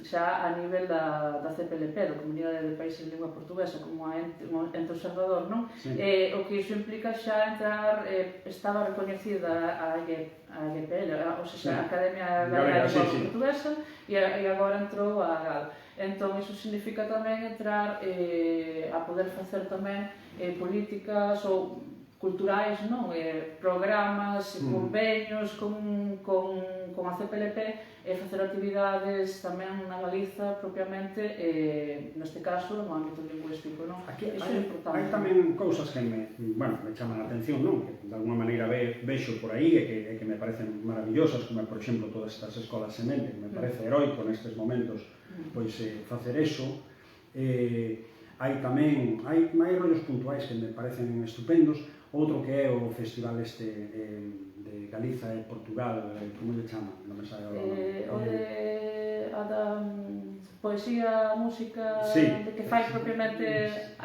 Speaker 2: xa a nivel da CPLP, da Comunidade de Países de Lingua Portuguesa, como ente observador, non? O que iso implica xa entrar, estaba recoñecida a AGPL, ou seja, a Academia Galega de Lingua Portuguesa, e agora entrou a GAL. Entón, iso significa tamén entrar a poder facer tamén políticas ou culturais, non? Programas, convenios con a CPLP e facer actividades tamén na Galiza propiamente, neste caso, no ámbito lingüístico, non?
Speaker 1: Iso é importante. Hai tamén cousas que me chaman a atención, non? Que de alguma maneira vexo por aí e que me parecen maravillosas, como por exemplo todas estas escolas semente, que me parece heroico nestes momentos pois facer eso. Hai tamén rollos puntuais que me parecen estupendos. Outro que é o festival de Galiza e Portugal, como lle chaman? Non me sabe
Speaker 2: o de da poesía, música, que fai propiamente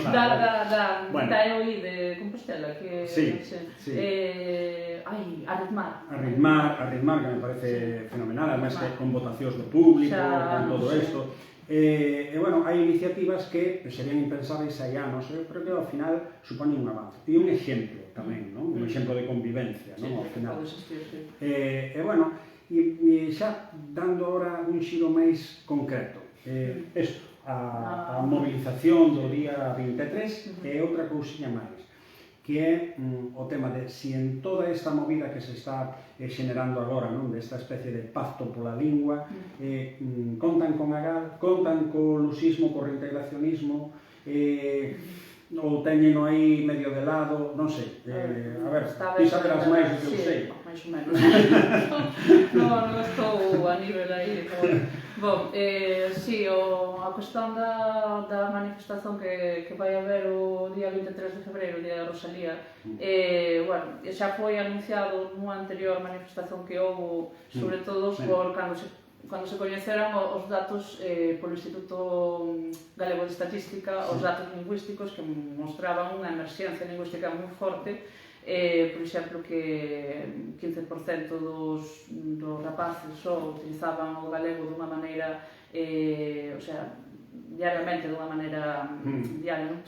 Speaker 2: da EOI de Compostela, que
Speaker 1: Arritmar, que me parece fenomenal, además que con votacións do público, con todo isto. Hai iniciativas que serían impensables hai anos, pero que ao final supoñen un avance. E un exemplo tamén, un exemplo de convivencia, ao final. E xa dando ahora un xiro máis concreto, a mobilización do día 23 é outra cousiña máis, que é o tema de si en toda esta movida que se está xenerando agora, desta especie de pacto pola lingua, contan con Agal, contan co lusismo, co reintegracionismo, ou teñeno aí medio de lado, non sei. A ver, ti saberás máis do que eu sei.
Speaker 2: Máis ou menos. Non estou a nivel aí. Bom, si, a cuestión da manifestación que vai haber o día 23 de febreiro, o día da Rosalía, bueno, xa foi anunciado nunha anterior manifestación que houve, sobre todo por cando se coñeceran os datos polo Instituto Galego de Estatística, os datos lingüísticos que mostraban unha emerxencia lingüística moi forte, por exemplo, que 15% dos rapaces só utilizaban o galego dunha maneira, o sea, diariamente, dunha maneira diaria, non?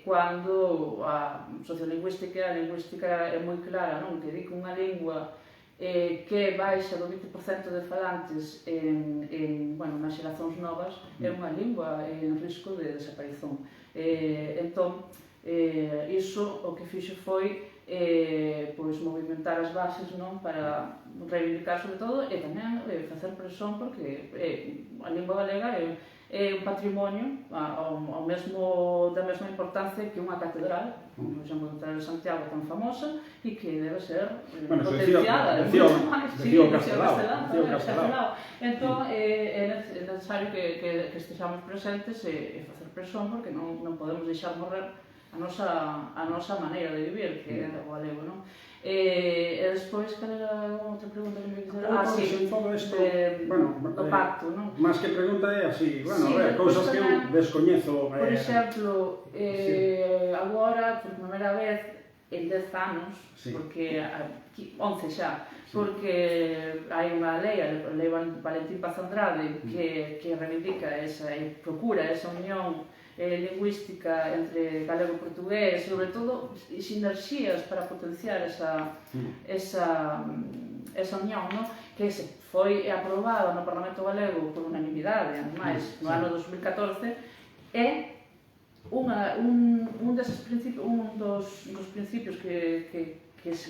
Speaker 2: Cando a sociolingüística, a lingüística é moi clara, non? Que di que unha lingua que baixa do 20% de falantes nas xeracións novas é unha lingua en risco de desaparición. Entón, iso o que fixo foi movimentar as bases para reivindicar sobre todo e tamén facer presión porque a lingua galega é un patrimonio da mesma importancia que unha catedral, por exemplo, a Catedral de Santiago tan famosa e que debe ser potenciada.
Speaker 1: Decía o Castelao.
Speaker 2: Entón, é necesario que estexamos presentes e facer presión porque non podemos deixar morrer a nosa maneira de vivir, que é o galego, non? E despois, cal era outra pregunta que me fixeron?
Speaker 1: Sí, todo isto,
Speaker 2: do pacto, non?
Speaker 1: Más que pregunta é así, cousas que eu descoñezo.
Speaker 2: Por exemplo, agora, por primeira vez, en 10 anos, porque 11 xa, porque hai unha lei, a lei Valentín Paz Andrade, que reivindica e procura esa unión lingüística entre galego e portugués, sobre todo sinerxías para potenciar esa unión, que foi aprobada no Parlamento Galego por unanimidade, ademais, no ano 2014, é un dos principios que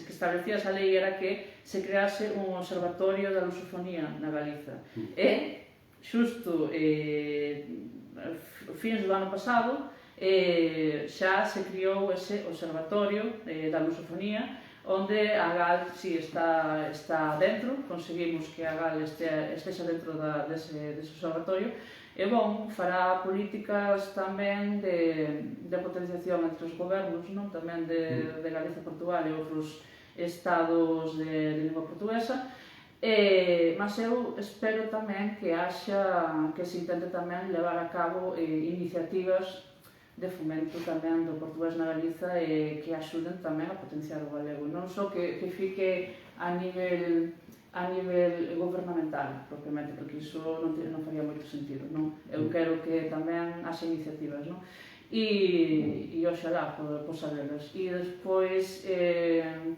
Speaker 2: establecía esa lei era que se crease un observatorio da lusofonía na Galiza. E, xusto, fins do ano pasado, xa se criou ese observatorio da lusofonía, onde a GAL está dentro, conseguimos que a GAL estexa dentro dese observatorio, e fará políticas tamén de potenciación entre os gobernos, tamén de Galicia e Portugal e outros estados de lingua portuguesa, mas eu espero tamén que se intente tamén levar a cabo iniciativas de fomento tamén do portugués na Galiza e que axuden tamén a potenciar o galego, non só que fique a nivel gubernamental, propiamente, porque iso non faría moito sentido, non? Eu quero que tamén haxa iniciativas, non? E oxalá posa velas. E despois,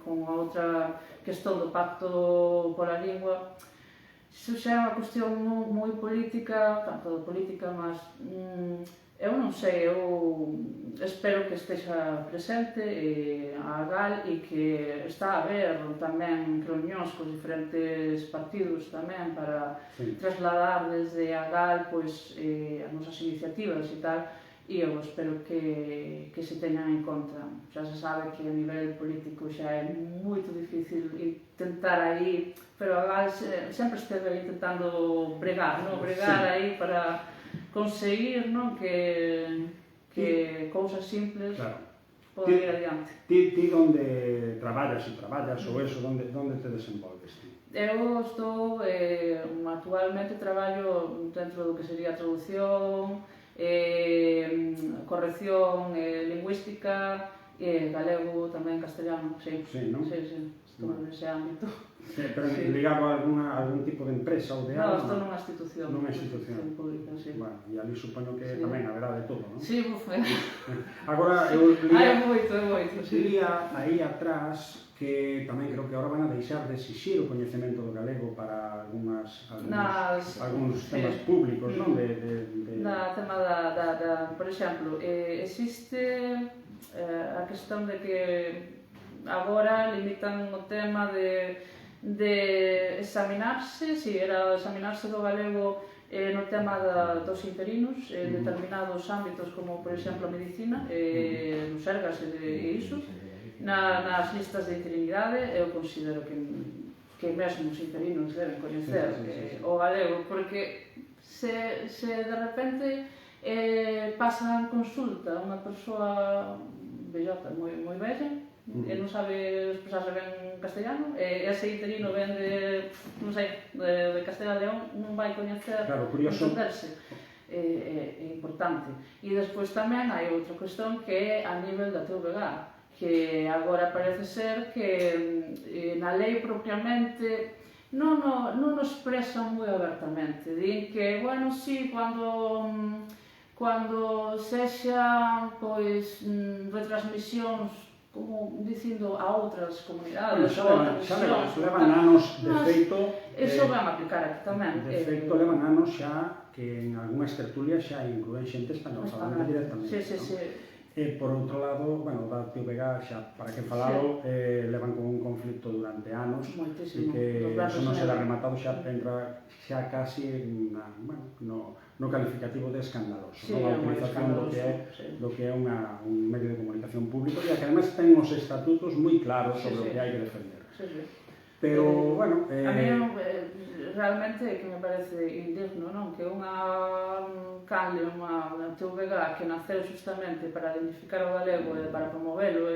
Speaker 2: con a outra questón do pacto pola lingua, iso xa é unha cuestión moi política, tanto política, mas eu non sei, eu espero que estexa presente a GAL e que está a haber tamén reunións cos diferentes partidos tamén para trasladar desde a GAL as nosas iniciativas e tal, e eu espero que se teñan en conta. Xa se sabe que a nivel político xa é moito difícil intentar aí, pero a GAL sempre esteve intentando bregar aí para conseguir que cousas simples poden ir adiante.
Speaker 1: Ti onde traballas ou eso, onde te desenvolves?
Speaker 2: Eu estou, actualmente traballo dentro do que sería traducción, corrección lingüística, galego, tamén castellano, sí, estou nese ámbito.
Speaker 1: Pero ligado a algún tipo de empresa ou de algo?
Speaker 2: Non, estou nunha institución.
Speaker 1: Nunha institución pública,
Speaker 2: sí.
Speaker 1: Bueno, e ali supoño que tamén haberá de todo, non?
Speaker 2: Sí,
Speaker 1: Agora, eu
Speaker 2: É moito, sí.
Speaker 1: lía aí atrás que tamén creo que agora van a deixar de exixir o coñecemento do galego para algúns temas públicos, non?
Speaker 2: Na tema por exemplo, existe a questón de que agora limitan o tema de examinarse, si era examinarse do galego no tema dos interinos en determinados ámbitos como, por exemplo, a medicina, no Sergas e iso, nas listas de interinidade. Eu considero que mesmo os interinos deben coñecer o galego, porque se de repente pasa en consulta unha persoa bellota, moi bella, e non sabe expresarse ben en castellano, e ese interino ven de Castela e León, non vai coñecer, entenderse. É importante. E despois tamén hai outra cuestión que é a nivel da TVG, que agora parece ser que na lei propiamente non o expresan moi abertamente. Din que, bueno, sí, cando sexa retransmisións como dicindo a outras comunidades,
Speaker 1: xa levan anos, de feito...
Speaker 2: Iso van a aplicar aquí tamén.
Speaker 1: De feito, levan anos xa que en algunhas tertulias xa incluen xente española falante directamente. E, por outro lado, da TVG, xa, para que falalo, levan con un conflito durante anos e que eso non será rematado, xa entra xa casi no calificativo de escandaloso, a utilización do que é un medio de comunicación público e que además ten uns estatutos moi claros sobre o que hai que defender. Pero, bueno...
Speaker 2: A mí realmente que me parece indigno, non? Que unha canle, unha TVG que naceu justamente para identificar o galego e para promovelo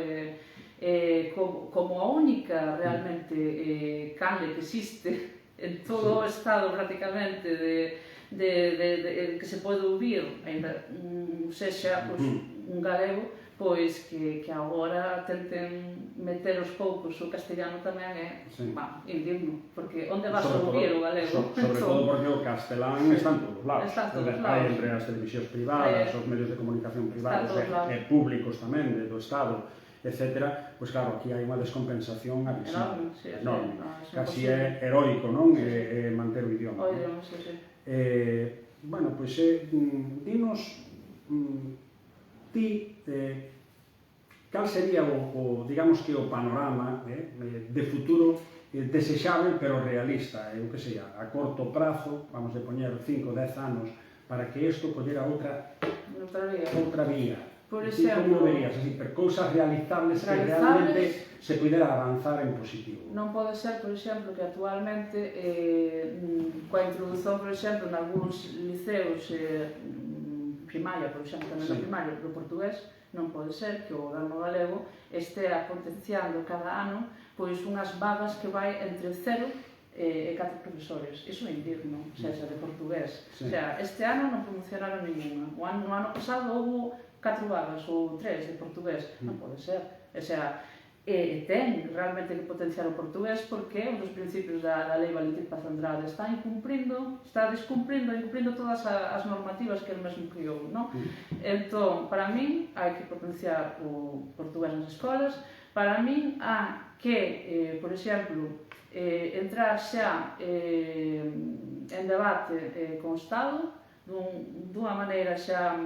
Speaker 2: como a única realmente canle que existe en todo o estado prácticamente que se pode ouvir, sexa un galego, pois que agora tenten meter aos poucos o castellano tamén é indigno, porque onde vas a ouvir o galego?
Speaker 1: Sobre todo porque o castelán está en todos lados. Hai entre as televisións privadas, os medios de comunicación privados e públicos tamén, do Estado, etc. Pois claro, aquí hai unha descompensación abismal, enorme. Casi é heroico, non? Manter o idioma. Bueno, pois dinos ti cal sería digamos que o panorama de futuro desexável pero realista, eu que sei, a corto prazo, vamos a poñer 5 ou 10 anos para que isto collera outra vía.
Speaker 2: Por exemplo,
Speaker 1: como verías, así, per cousas realizables que realmente se pudera avanzar en positivo?
Speaker 2: Non pode ser, por exemplo, que actualmente coa introdución, por exemplo, en algúns liceos primaria, por exemplo, tamén na primaria do portugués, non pode ser que o goberno galego estea potenciando cada ano pois unhas vagas que vai entre 0 e 4 profesores. Iso é indigno, sexa de portugués. O sea, este ano non promocionaron ninguna. No ano pasado houve 4 vagas ou 3 de portugués. Non pode ser. O sea, ten realmente que potenciar o portugués porque un dos principios da Lei Valentín Paz Andrade está incumprindo todas as normativas que ele mesmo criou, non? Entón, para min, hai que potenciar o portugués nas escolas. Para min, há que, por exemplo, entrar xa en debate con o Estado dunha maneira xa,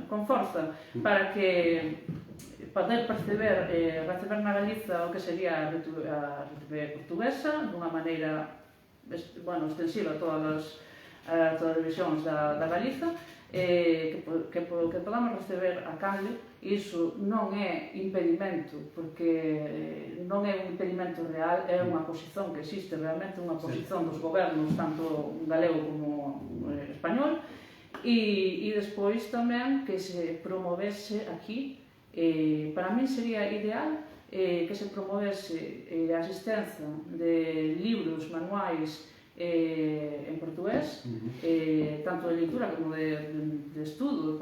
Speaker 2: con forza, para que poder receber na Galiza o que sería a RTP portuguesa dunha maneira extensiva a todas as televisións da Galiza, que podamos receber a canle. Iso non é impedimento, porque non é un impedimento real, é unha posición que existe realmente, unha posición dos gobernos, tanto galego como español, e despois tamén que se promovese aquí. Para min sería ideal que se promovese a asistencia de libros, manuais en portugués, tanto de leitura como de estudo,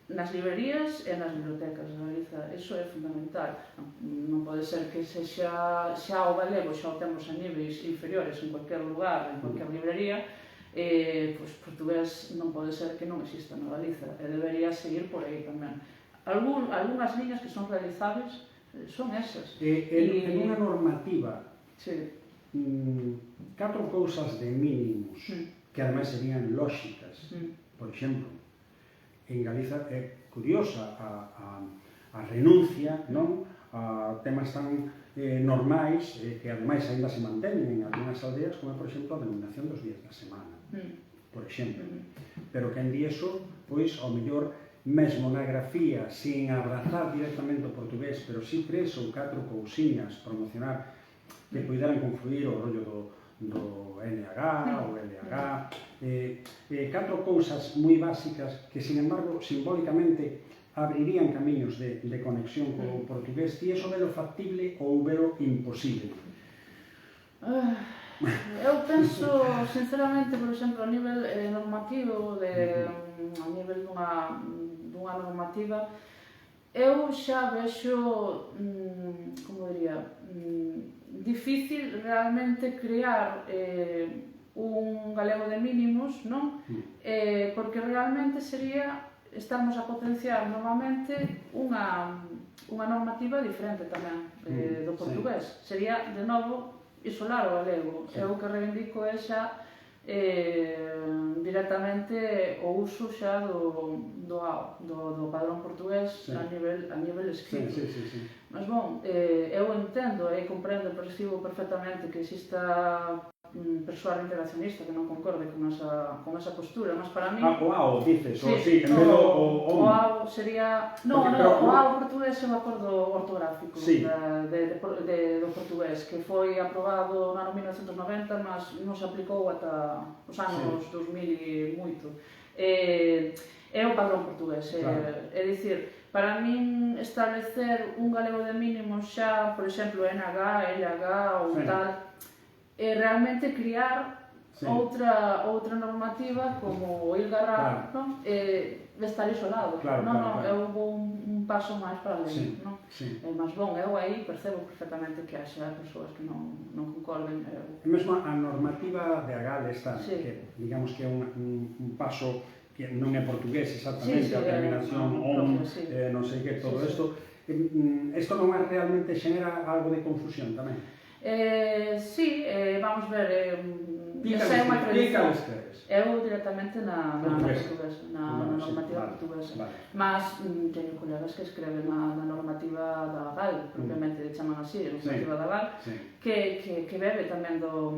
Speaker 2: nas librerías e nas bibliotecas da Galiza. Iso é fundamental. Non pode ser que xa o galego xa o temos a niveis inferiores en cualquier lugar, en cualquier librería, pois portugués non pode ser que non exista na Galiza, e debería seguir por aí tamén. Algúnas liñas que son realizables son esas.
Speaker 1: En unha normativa,
Speaker 2: sí.
Speaker 1: 4 cousas de mínimos que ademais serían lóxicas. Por exemplo, en Galiza é curiosa a renuncia, non? A temas tan normais que ademais ainda se manteñen en algunhas aldeas, como por exemplo a denominación dos días da semana, por exemplo. Pero que en eso, pois, ao mellor, mesmo na grafía, sin abrazar directamente o portugués, pero si 3 ou 4 cousiñas promocionar que puderan confluir o rollo do NH, o LH, 4 cousas moi básicas que, sin embargo, simbólicamente abrirían camiños de conexión co portugués. Ti eso velo factible ou velo imposible?
Speaker 2: Eu penso, sinceramente, por exemplo, a nivel normativo, a nivel dunha normativa, eu xa vexo, como diría, difícil realmente crear un galego de mínimos, non? Porque realmente sería estamos a potenciar novamente unha normativa diferente tamén do portugués. Sería, de novo, isolar o galego. Eu que reivindico é xa directamente o uso xa do padrón portugués a nivel escrito. Mas, bon, eu entendo e comprendo, percibo perfectamente que exista persoal integracionista que non concorde con esa postura, mas para mí...
Speaker 1: O AO, dices, o sí, en vez do
Speaker 2: o AO sería... o AO portugués é o acordo ortográfico do portugués, que foi aprobado no ano 1990, mas non se aplicou ata os anos 2000 e moito. É o padrón portugués, é dicir, para min establecer un galego de mínimos xa, por exemplo, NH, LH ou tal, é realmente criar outra normativa como o ILGARRA, de estar isolado. Non, é un paso máis para além. Mas, bon, eu aí percebo perfectamente que haxa persoas que non concorden.
Speaker 1: Mesmo a normativa de AGAL esta, que digamos que é un paso que non é portugués exactamente, a terminación ON, non sei que, todo isto, isto non realmente xenera algo de confusión tamén?
Speaker 2: Sí, vamos ver, esa é unha tradición. Eu directamente na normativa portuguesa. Mas teño colegas que escreven na normativa da GAL, propiamente chaman así, a normativa da GAL, que bebe tamén da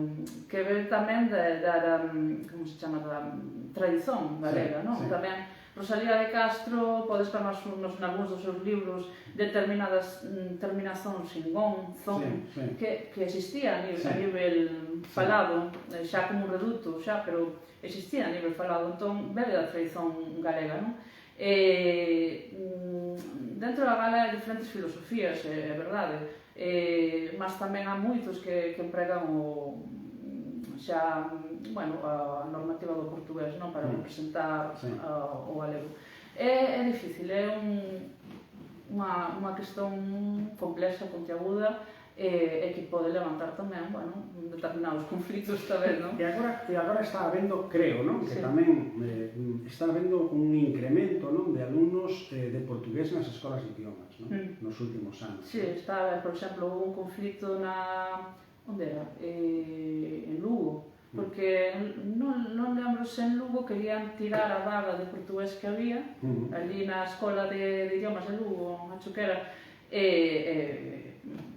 Speaker 2: como se chama, da tradición galega, non? Tamén Rosalía de Castro, podes ver nalgúns dos seus libros determinadas terminacións en gon, zon, que existía a nivel falado, xa como un reduto, pero existía a nivel falado, entón bebe da tradición galega, non? Dentro da gala hai diferentes filosofías, é verdade, mas tamén há moitos que empregan a normativa do portugués, non, para representar o galego. É difícil, é unha cuestión complexa, pontiaguda, e que pode levantar tamén, determinados conflitos, tamén, non?
Speaker 1: E agora está habendo, creo, non? Que tamén está habendo un incremento, non, de alumnos de portugués nas escolas de idiomas, non? Nos últimos anos.
Speaker 2: Sí, está, por exemplo, un conflito onde era? En Lugo, porque non lembro se en Lugo querían tirar a vaga de portugués que había ali na escola de idiomas de Lugo, acho que era,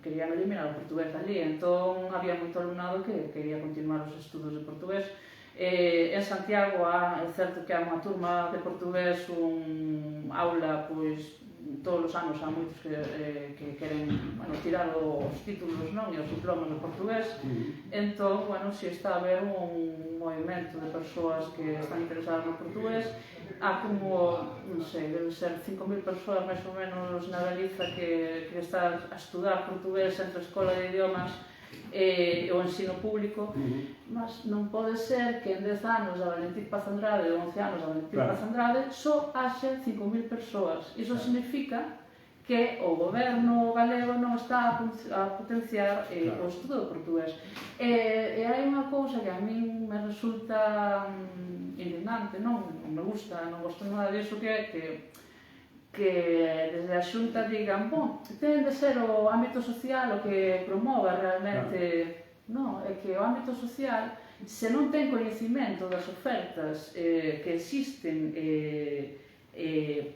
Speaker 2: querían eliminar o portugués ali, entón había moito alumnado que quería continuar os estudos de portugués. En Santiago é certo que há unha turma de portugués, un aula, pois todos os anos há moitos que queren tirar os títulos e os diplomas de portugués. Entón, si está a haber un movimento de persoas que están interesadas no portugués. Há como, non sei, debe ser 5.000 persoas máis ou menos na Galiza que están a estudar portugués entre a escola de idiomas e o ensino público, mas non pode ser que en 10 anos a Valentín Paz Andrade, 11 anos a Valentín Paz Andrade, só haxe 5.000 persoas. Iso significa que o goberno galego non está a potenciar o estudo do portugués. E hai unha cousa que a min me resulta indignante, non me gusta, non gosto nada disso, que é que desde a Xunta digan, bom, ten de ser o ámbito social o que promova realmente. Non, é que o ámbito social, se non ten coñecimento das ofertas que existen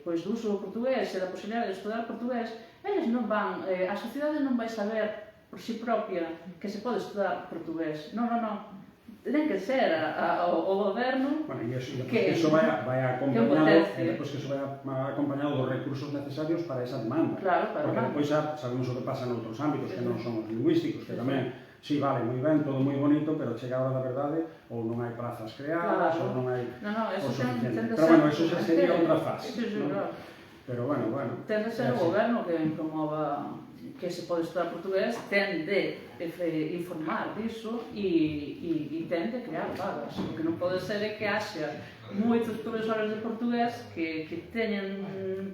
Speaker 2: pois do uso do portugués e da posibilidade de estudar portugués, eles non van, a sociedade non vai saber por si propia que se pode estudar portugués. Non. Ten que ser o goberno
Speaker 1: que eso vai acompañado dos recursos necesarios para esa demanda. Porque depois sabemos o que pasa en outros ámbitos que non son os lingüísticos, que tamén, sí, vale, moi ben, todo moi bonito, pero chega a hora da verdade, ou non hai plazas creadas, ou non hai o suficiente. Pero bueno, eso xa sería outra fase. Pero bueno.
Speaker 2: Ten de ser o goberno que promova que se pode estudar portugués, ten de informar disso e ten de crear vagas. O que non pode ser é que haxa moitos profesores de portugués que teñen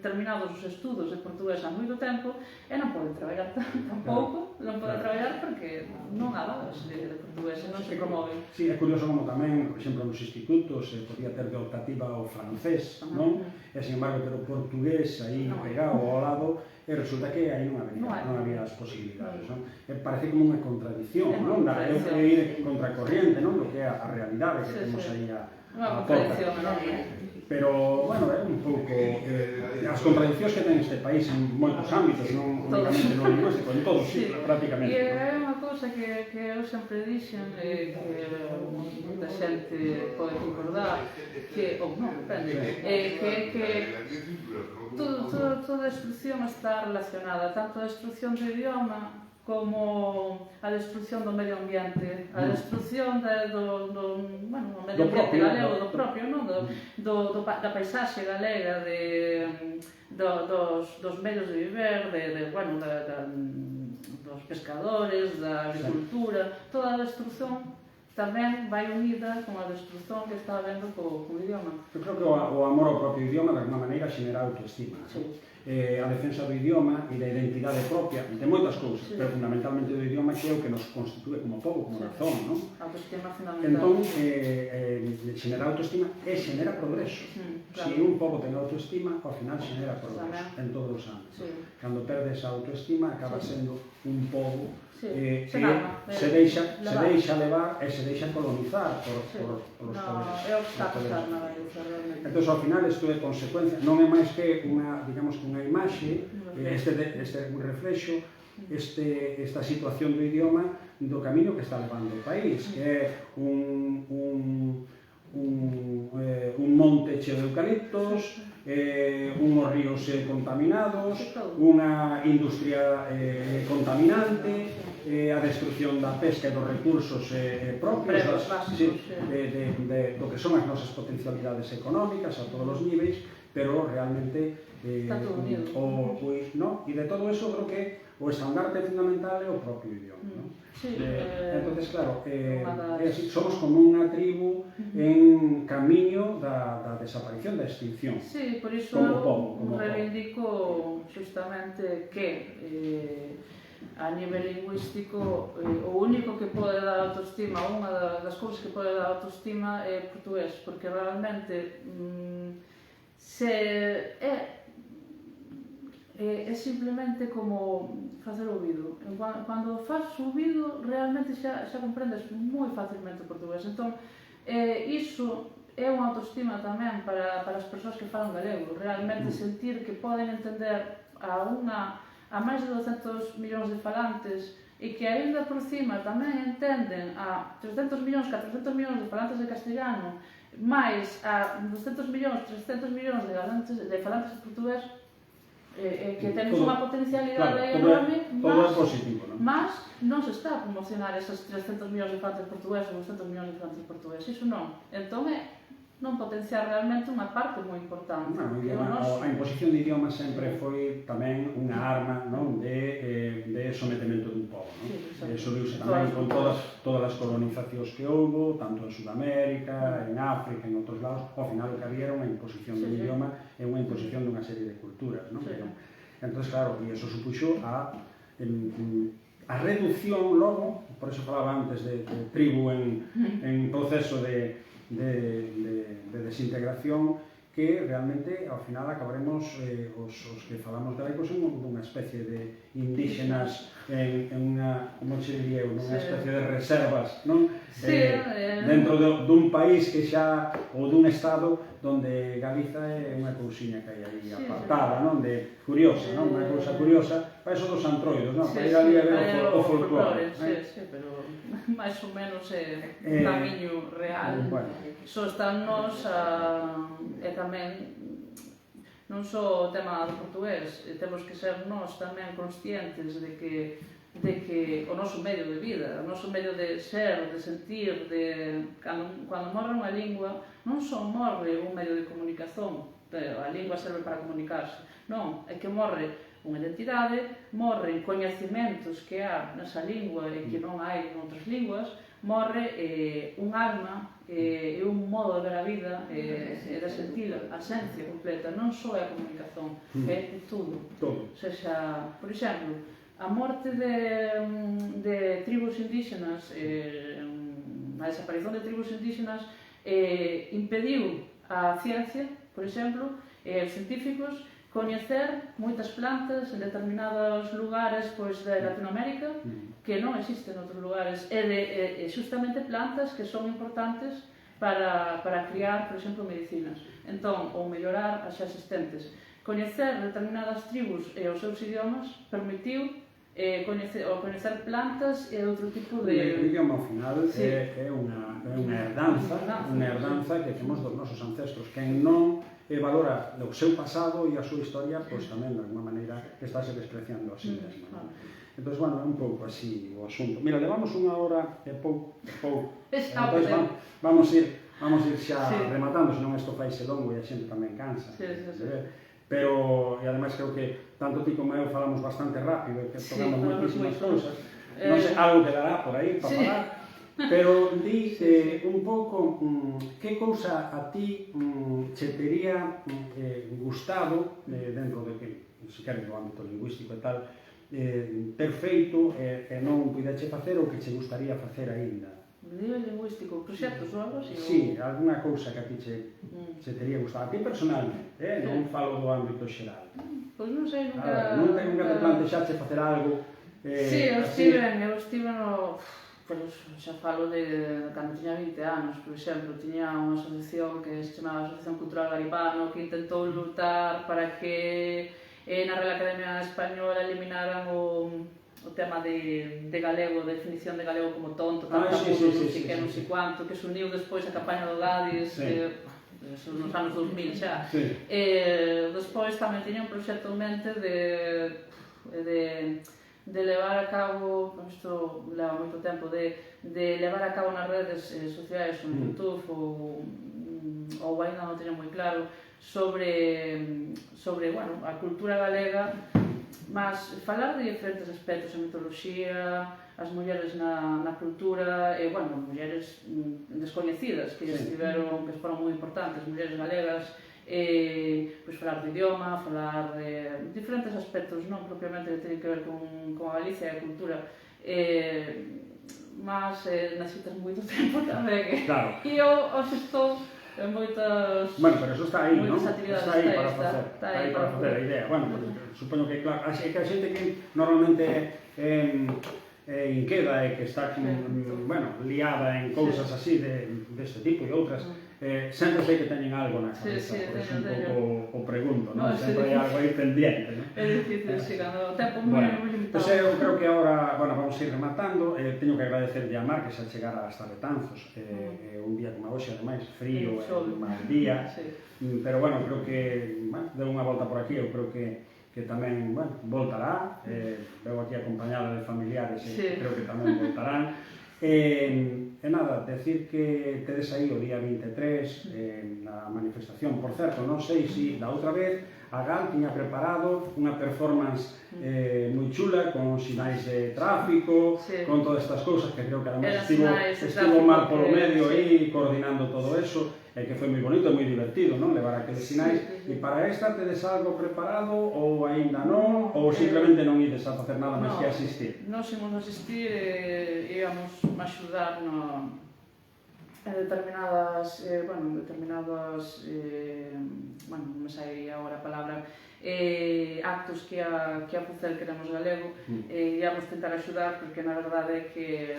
Speaker 2: terminados os estudos de portugués há moito tempo e non poden traballar tampouco, non poden traballar porque non há vagas de portugués e non se promoven.
Speaker 1: Sí, é curioso como tamén, por exemplo, nos institutos podía ter de optativa o francés, non? E, sin embargo, ter o portugués aí pegado ao lado, e resulta que aí non había as posibilidades, non? Parece como unha contradición, non? É ir contracorriente, non? Do que é a realidade que temos aí a porta. Pero, bueno, é un pouco as contradicións que ten este país en moitos ámbitos, non únicamente no lingüístico, en todos, prácticamente.
Speaker 2: E é unha cousa que eu sempre dixen, que moita xente pode concordar, ou non, depende, que toda a instrucción está relacionada, tanto a instrucción do idioma como a destrucción do medio ambiente, a destrucción do medio ambiente galego, do propio, da paisaxe galega, dos medios de viver, dos pescadores, da agricultura, toda a destrucción tamén vai unida con a destrucción que está habendo co idioma.
Speaker 1: Eu creo que o amor ao propio idioma, de alguma maneira, xenera autoestima. A defensa do idioma e da identidade propia, de moitas cousas, pero fundamentalmente do idioma, que é o que nos constitúe como povo, como razón, non?
Speaker 2: Autoestima fundamental.
Speaker 1: Entón, xenera autoestima e xenera progreso. Se un povo ten autoestima, ao final xenera progreso, en todos os ámbitos. Cando perdes a autoestima, acaba sendo un povo que se deixa levar e se deixa colonizar por os poderes.
Speaker 2: É o que está a pasar na Galicia, realmente.
Speaker 1: Entón, ao final, isto é consecuencia, non é máis que unha, digamos, unha imaxe, un reflexo, esta situación do idioma do camiño que está levando o país, que é un monte cheo de eucaliptos, unhos ríos contaminados, unha industria contaminante, a destrucción da pesca e dos recursos propios, do que son as nosas potencialidades económicas a todos os niveis, pero realmente
Speaker 2: está todo unido.
Speaker 1: E de todo eso creo que o estandarte fundamental é o propio idioma. Entonces, claro, somos como unha tribu en camiño da desaparición, da extinción.
Speaker 2: Sí, por iso eu reivindico justamente que a nivel lingüístico o único que pode dar autoestima, unha das cousas que pode dar autoestima é portugués, porque realmente é simplemente como facer o ouvido. Cando faz o ouvido, realmente xa comprendes moi facilmente o portugués. Entón, iso é unha autoestima tamén para as persoas que falan galego. Realmente sentir que poden entender a máis de 200 millóns de falantes e que aínda por cima tamén entenden a 300 millóns, 400 millóns de falantes de castellano, máis a 200 millóns, 300 millóns de falantes de portugués, que temos unha potencialidade enorme, mas non se está a promocionar esos 300 millóns de falantes portugueses ou 200 millóns de falantes portugueses, iso non. Entón, non potenciar realmente unha parte moi importante.
Speaker 1: A imposición de idioma sempre foi tamén unha arma de sometemento dun povo. Eso viuse tamén con todas as colonizacións que houve, tanto en Sudamérica, en África, en outros lados. Ao final o que había era unha imposición do idioma e unha imposición dunha serie de culturas. Entón, claro, e iso supuxo a reducción logo, por eso falaba antes de tribu en proceso de desintegración, que realmente ao final acabaremos os que falamos galegos en unha especie de indígenas en unha, como se diría eu, nunha especie de reservas, non? Dentro dun país que xa, ou dun estado donde Galiza é unha cousiña que hai aí apartada, non? De curiosa, non? Unha cousa curiosa, para eso dos antroidos, non? Para ir ali a ver o folclore.
Speaker 2: Sí, pero máis ou menos é un camiño real. Só están nos e tamén non só o tema do portugués, temos que ser nós tamén conscientes de que o noso medio de vida, o noso medio de ser, de sentir, cando morre unha lingua, non só morre un medio de comunicación, a lingua serve para comunicarse, non, é que morre unha identidade, morren coñecementos que há nesa lingua e que non hai en outras linguas, morre un alma e un modo de ver a vida e de sentir a esencia completa, non só é a comunicación, é tudo. Sexa, por exemplo, a morte de tribus indígenas, a desaparición de tribus indígenas impediu a ciencia, por exemplo, os científicos coñecer moitas plantas en determinados lugares de Latinoamérica que non existen en outros lugares, e justamente plantas que son importantes para criar, por exemplo, medicinas. Entón, ou mellorar as xa existentes. Coñecer determinadas tribus e os seus idiomas permitiu coñecer plantas e outro tipo de...
Speaker 1: O idioma, ao final, é unha herdanza que temos dos nosos ancestros, que non valora o seu pasado e a súa historia, pois tamén, de alguma maneira, estáse despreciando a si mesma. Entón, bueno, é un pouco así o asunto. Mira, levamos unha hora e pouco. Entón, vamos ir xa rematando, senón isto faise longo e a xente tamén cansa. Pero, e ademais, creo que tanto ti como eu falamos bastante rápido e que tocamos moitísimas cousas. Non sei, algo quedará por aí para falar. Pero dice un pouco que cousa a ti che tería gustado, dentro de que, se quere, no ámbito lingüístico e tal, ter feito e non puideche facer ou que che gustaría facer aínda?
Speaker 2: Nivel lingüístico, proxectos ou algo así?
Speaker 1: Sí, alguna cousa que a ti che tería gustado. A ti personalmente, non falo do ámbito xeral.
Speaker 2: Pois non sei, nunca...
Speaker 1: Nunca te plantexaste facer algo...
Speaker 2: Sí, eu estive no... Xa falo de cando tiña 20 anos, por exemplo, tiña unha asociación que se chamaba Asociación Cultural Garipano, que intentou lutar para que na Real Academia Española eliminaran o tema de galego, de definición de galego como tonto, non sei cuánto, que se uniu despois a campaña do Gadis, nos anos 2000 xa. Despois tamén tiña un proxecto en mente de levar a cabo, isto leva moito tempo, de levar a cabo nas redes sociais, no YouTube ou ainda non teño moi claro, sobre a cultura galega, mas falar de diferentes aspectos, a mitoloxía, as mulleres na cultura, e, mulleres descoñecidas que estiveron, que foron moi importantes, mulleres galegas, pois falar do idioma, falar de diferentes aspectos, non propiamente que teñen que ver con a Galicia e a cultura, mas necesitas moito tempo tamén, e eu hoxe estou en moitas...
Speaker 1: Bueno, pero eso está aí, non? Está aí para facer a idea. Bueno, supoño que, claro, é que a xente que normalmente inqueda e que está, liada en cousas así deste tipo e outras, sempre sei que teñen algo na cabeza, por eso un pouco o pregunto, non? Sempre hai algo aí pendiente, non?
Speaker 2: É difícil, sí, cando o tempo moi limitado.
Speaker 1: Pois eu creo que agora, vamos a ir rematando, teño que agradecerlle a Mar que xa chegara hasta Betanzos, un día como hoxe, ademais, frío, mal día, pero, creo que deu unha volta por aquí, eu creo que tamén, voltará, veu aquí acompañada de familiares e creo que tamén voltarán. E nada, decir que tedes aí o día 23 na manifestación. Por certo, non sei se da outra vez a GAL tiña preparado unha performance moi chula con sinais de tráfico, con todas estas cousas que creo que además estivo Mar polo medio aí coordinando todo eso. e que foi moi bonito e moi divertido, non? Levar aqueles sinais. E para esta tedes algo preparado ou aínda non? Ou simplemente non ides a facer nada máis que asistir?
Speaker 2: Nós imos asistir e íamos axudar en determinadas, non me sai agora a palabra, actos que a Pucel Queremos Galego, íamos tentar axudar, porque na verdade é que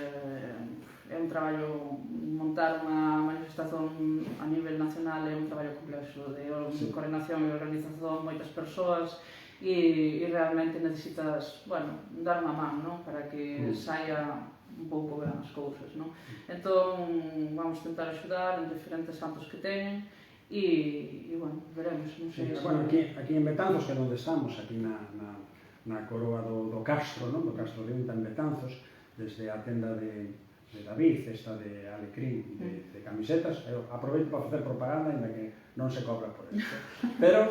Speaker 2: é un traballo, montar unha manifestación a nivel nacional é un traballo complexo de coordinación e organización, moitas persoas, e realmente necesitas, dar unha man, non? Para que saia un pouco ben as cousas, non? Entón, vamos tentar axudar en diferentes campos que teñen e veremos, non sei.
Speaker 1: Aquí en Betanzos, que é onde estamos, aquí na coroa do Castro, non? Do Castro de Unta en Betanzos, desde a tenda de David, esta de Alecrín, de camisetas, eu aproveito para facer propaganda, ainda que non se cobra por isto. Pero,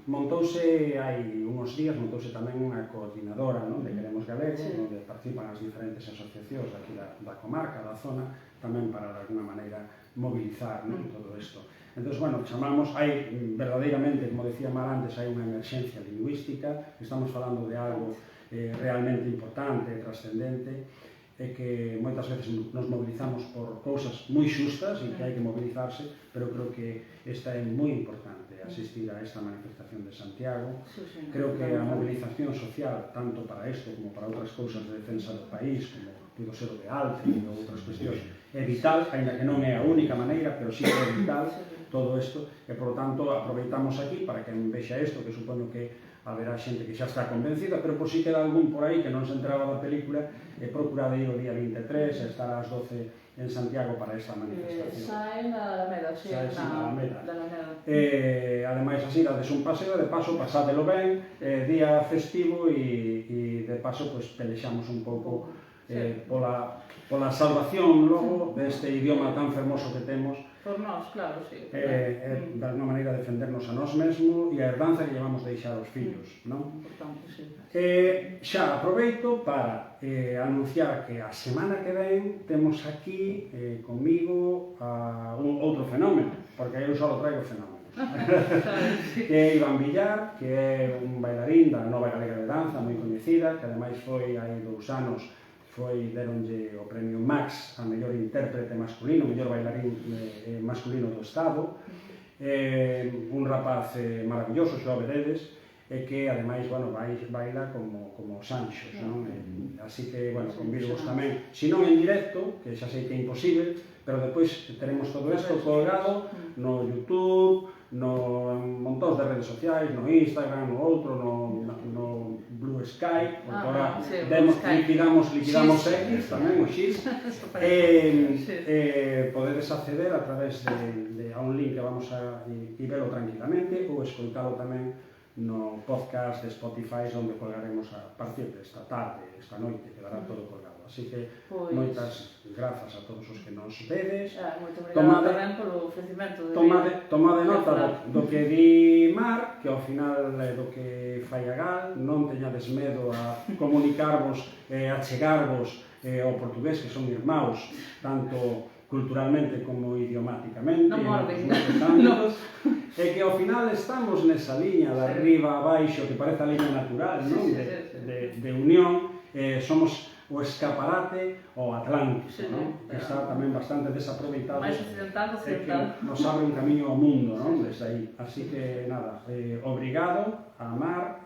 Speaker 1: montouse hai uns días, montouse tamén unha coordinadora de Queremos Galego, onde participan as diferentes asociacións aquí da comarca, da zona, tamén para de alguna maneira mobilizar todo isto. Entón, chamamos, hai verdadeiramente, como decía Mar antes, hai unha emerxencia lingüística, estamos falando de algo realmente importante, trascendente, e que moitas veces nos mobilizamos por cousas moi xustas e que hai que mobilizarse, pero creo que esta é moi importante, asistir a esta manifestación de Santiago. Creo que a movilización social, tanto para isto como para outras cousas de defensa do país, como puido ser o de Alce e outras cuestións, é vital, ainda que non é a única maneira, pero sí que é vital todo isto, e, por tanto, aproveitamos aquí para que vexa isto, que supoño que haberá xente que xa está convencida, pero por si queda algún por aí que non se enteraba da película, procura de ir o día 23 e estar ás 12 en Santiago para esta manifestación.
Speaker 2: Sae na Alameda, sí, na Alameda.
Speaker 1: Ademais, así, dades un paseo, de paso, pasádelo ben, día festivo e de paso, pelexamos un pouco pola salvación logo deste idioma tan fermoso que temos.
Speaker 2: Por nós, claro, sí.
Speaker 1: De alguma maneira defendernos a nós mesmos e a herdanza que llevamos deixar aos fillos, non?
Speaker 2: Importante, sí.
Speaker 1: Xa aproveito para anunciar que a semana que ven temos aquí comigo outro fenómeno, porque eu só traigo fenómenos. Que é Iván Villar, que é un bailarín da Nova Galega de Danza, moi coñecida, que ademais foi hai 2 anos deronlle o premio Max a mellor intérprete masculino, mellor bailarín masculino do Estado, un rapaz maravilloso, xa o veredes, e que ademais baila como Sanxos, non? Así que, convido-vos tamén, se non en directo, que xa sei que é imposible, pero depois teremos todo isto colgado no YouTube, no montóns de redes sociais, no Instagram, no outro, no Blue Sky, porque agora liquidamos X tamén, o X, podedes acceder a través a un link que vamos a velo tranquilamente ou escoitalo tamén no podcast de Spotify, onde colgaremos a partir desta tarde, esta noite, quedará todo colgado. Así que, moitas grazas a todos os que nos vedes.
Speaker 2: Moito obrigado tamén polo ofrecimento de vir.
Speaker 1: Tomade nota do que di Mar, que ao final do que fai a Gal, non teñades medo a comunicarvos e a chegarvos ao portugués, que son irmãos, tanto culturalmente como idiomáticamente, e que ao final estamos nesa liña de arriba a baixo, que parece a liña natural, de unión, somos o escaparate ao Atlántico, que está tamén bastante desaproveitado,
Speaker 2: máis occidental,
Speaker 1: que nos abre un camiño ao mundo, desde aí. Así que, nada, obrigado a Mar,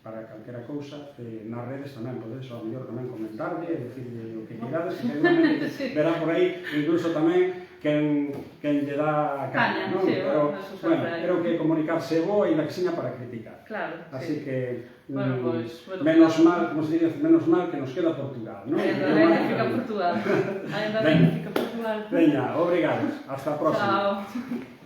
Speaker 1: para calquera cousa, nas redes tamén podedes ao mellor tamén comentarle e dicirle o que querades, que seguramente verá por aí, incluso tamén quen lle dá caña, non? Pero, creo que comunicarse é boa e laxiña para criticar.
Speaker 2: Claro,
Speaker 1: así que, menos mal, como se dice, menos mal que nos queda Portugal, non?
Speaker 2: Ainda fica Portugal. Ainda fica Portugal.
Speaker 1: Veña, obrigado. Hasta a próxima.
Speaker 2: Chao.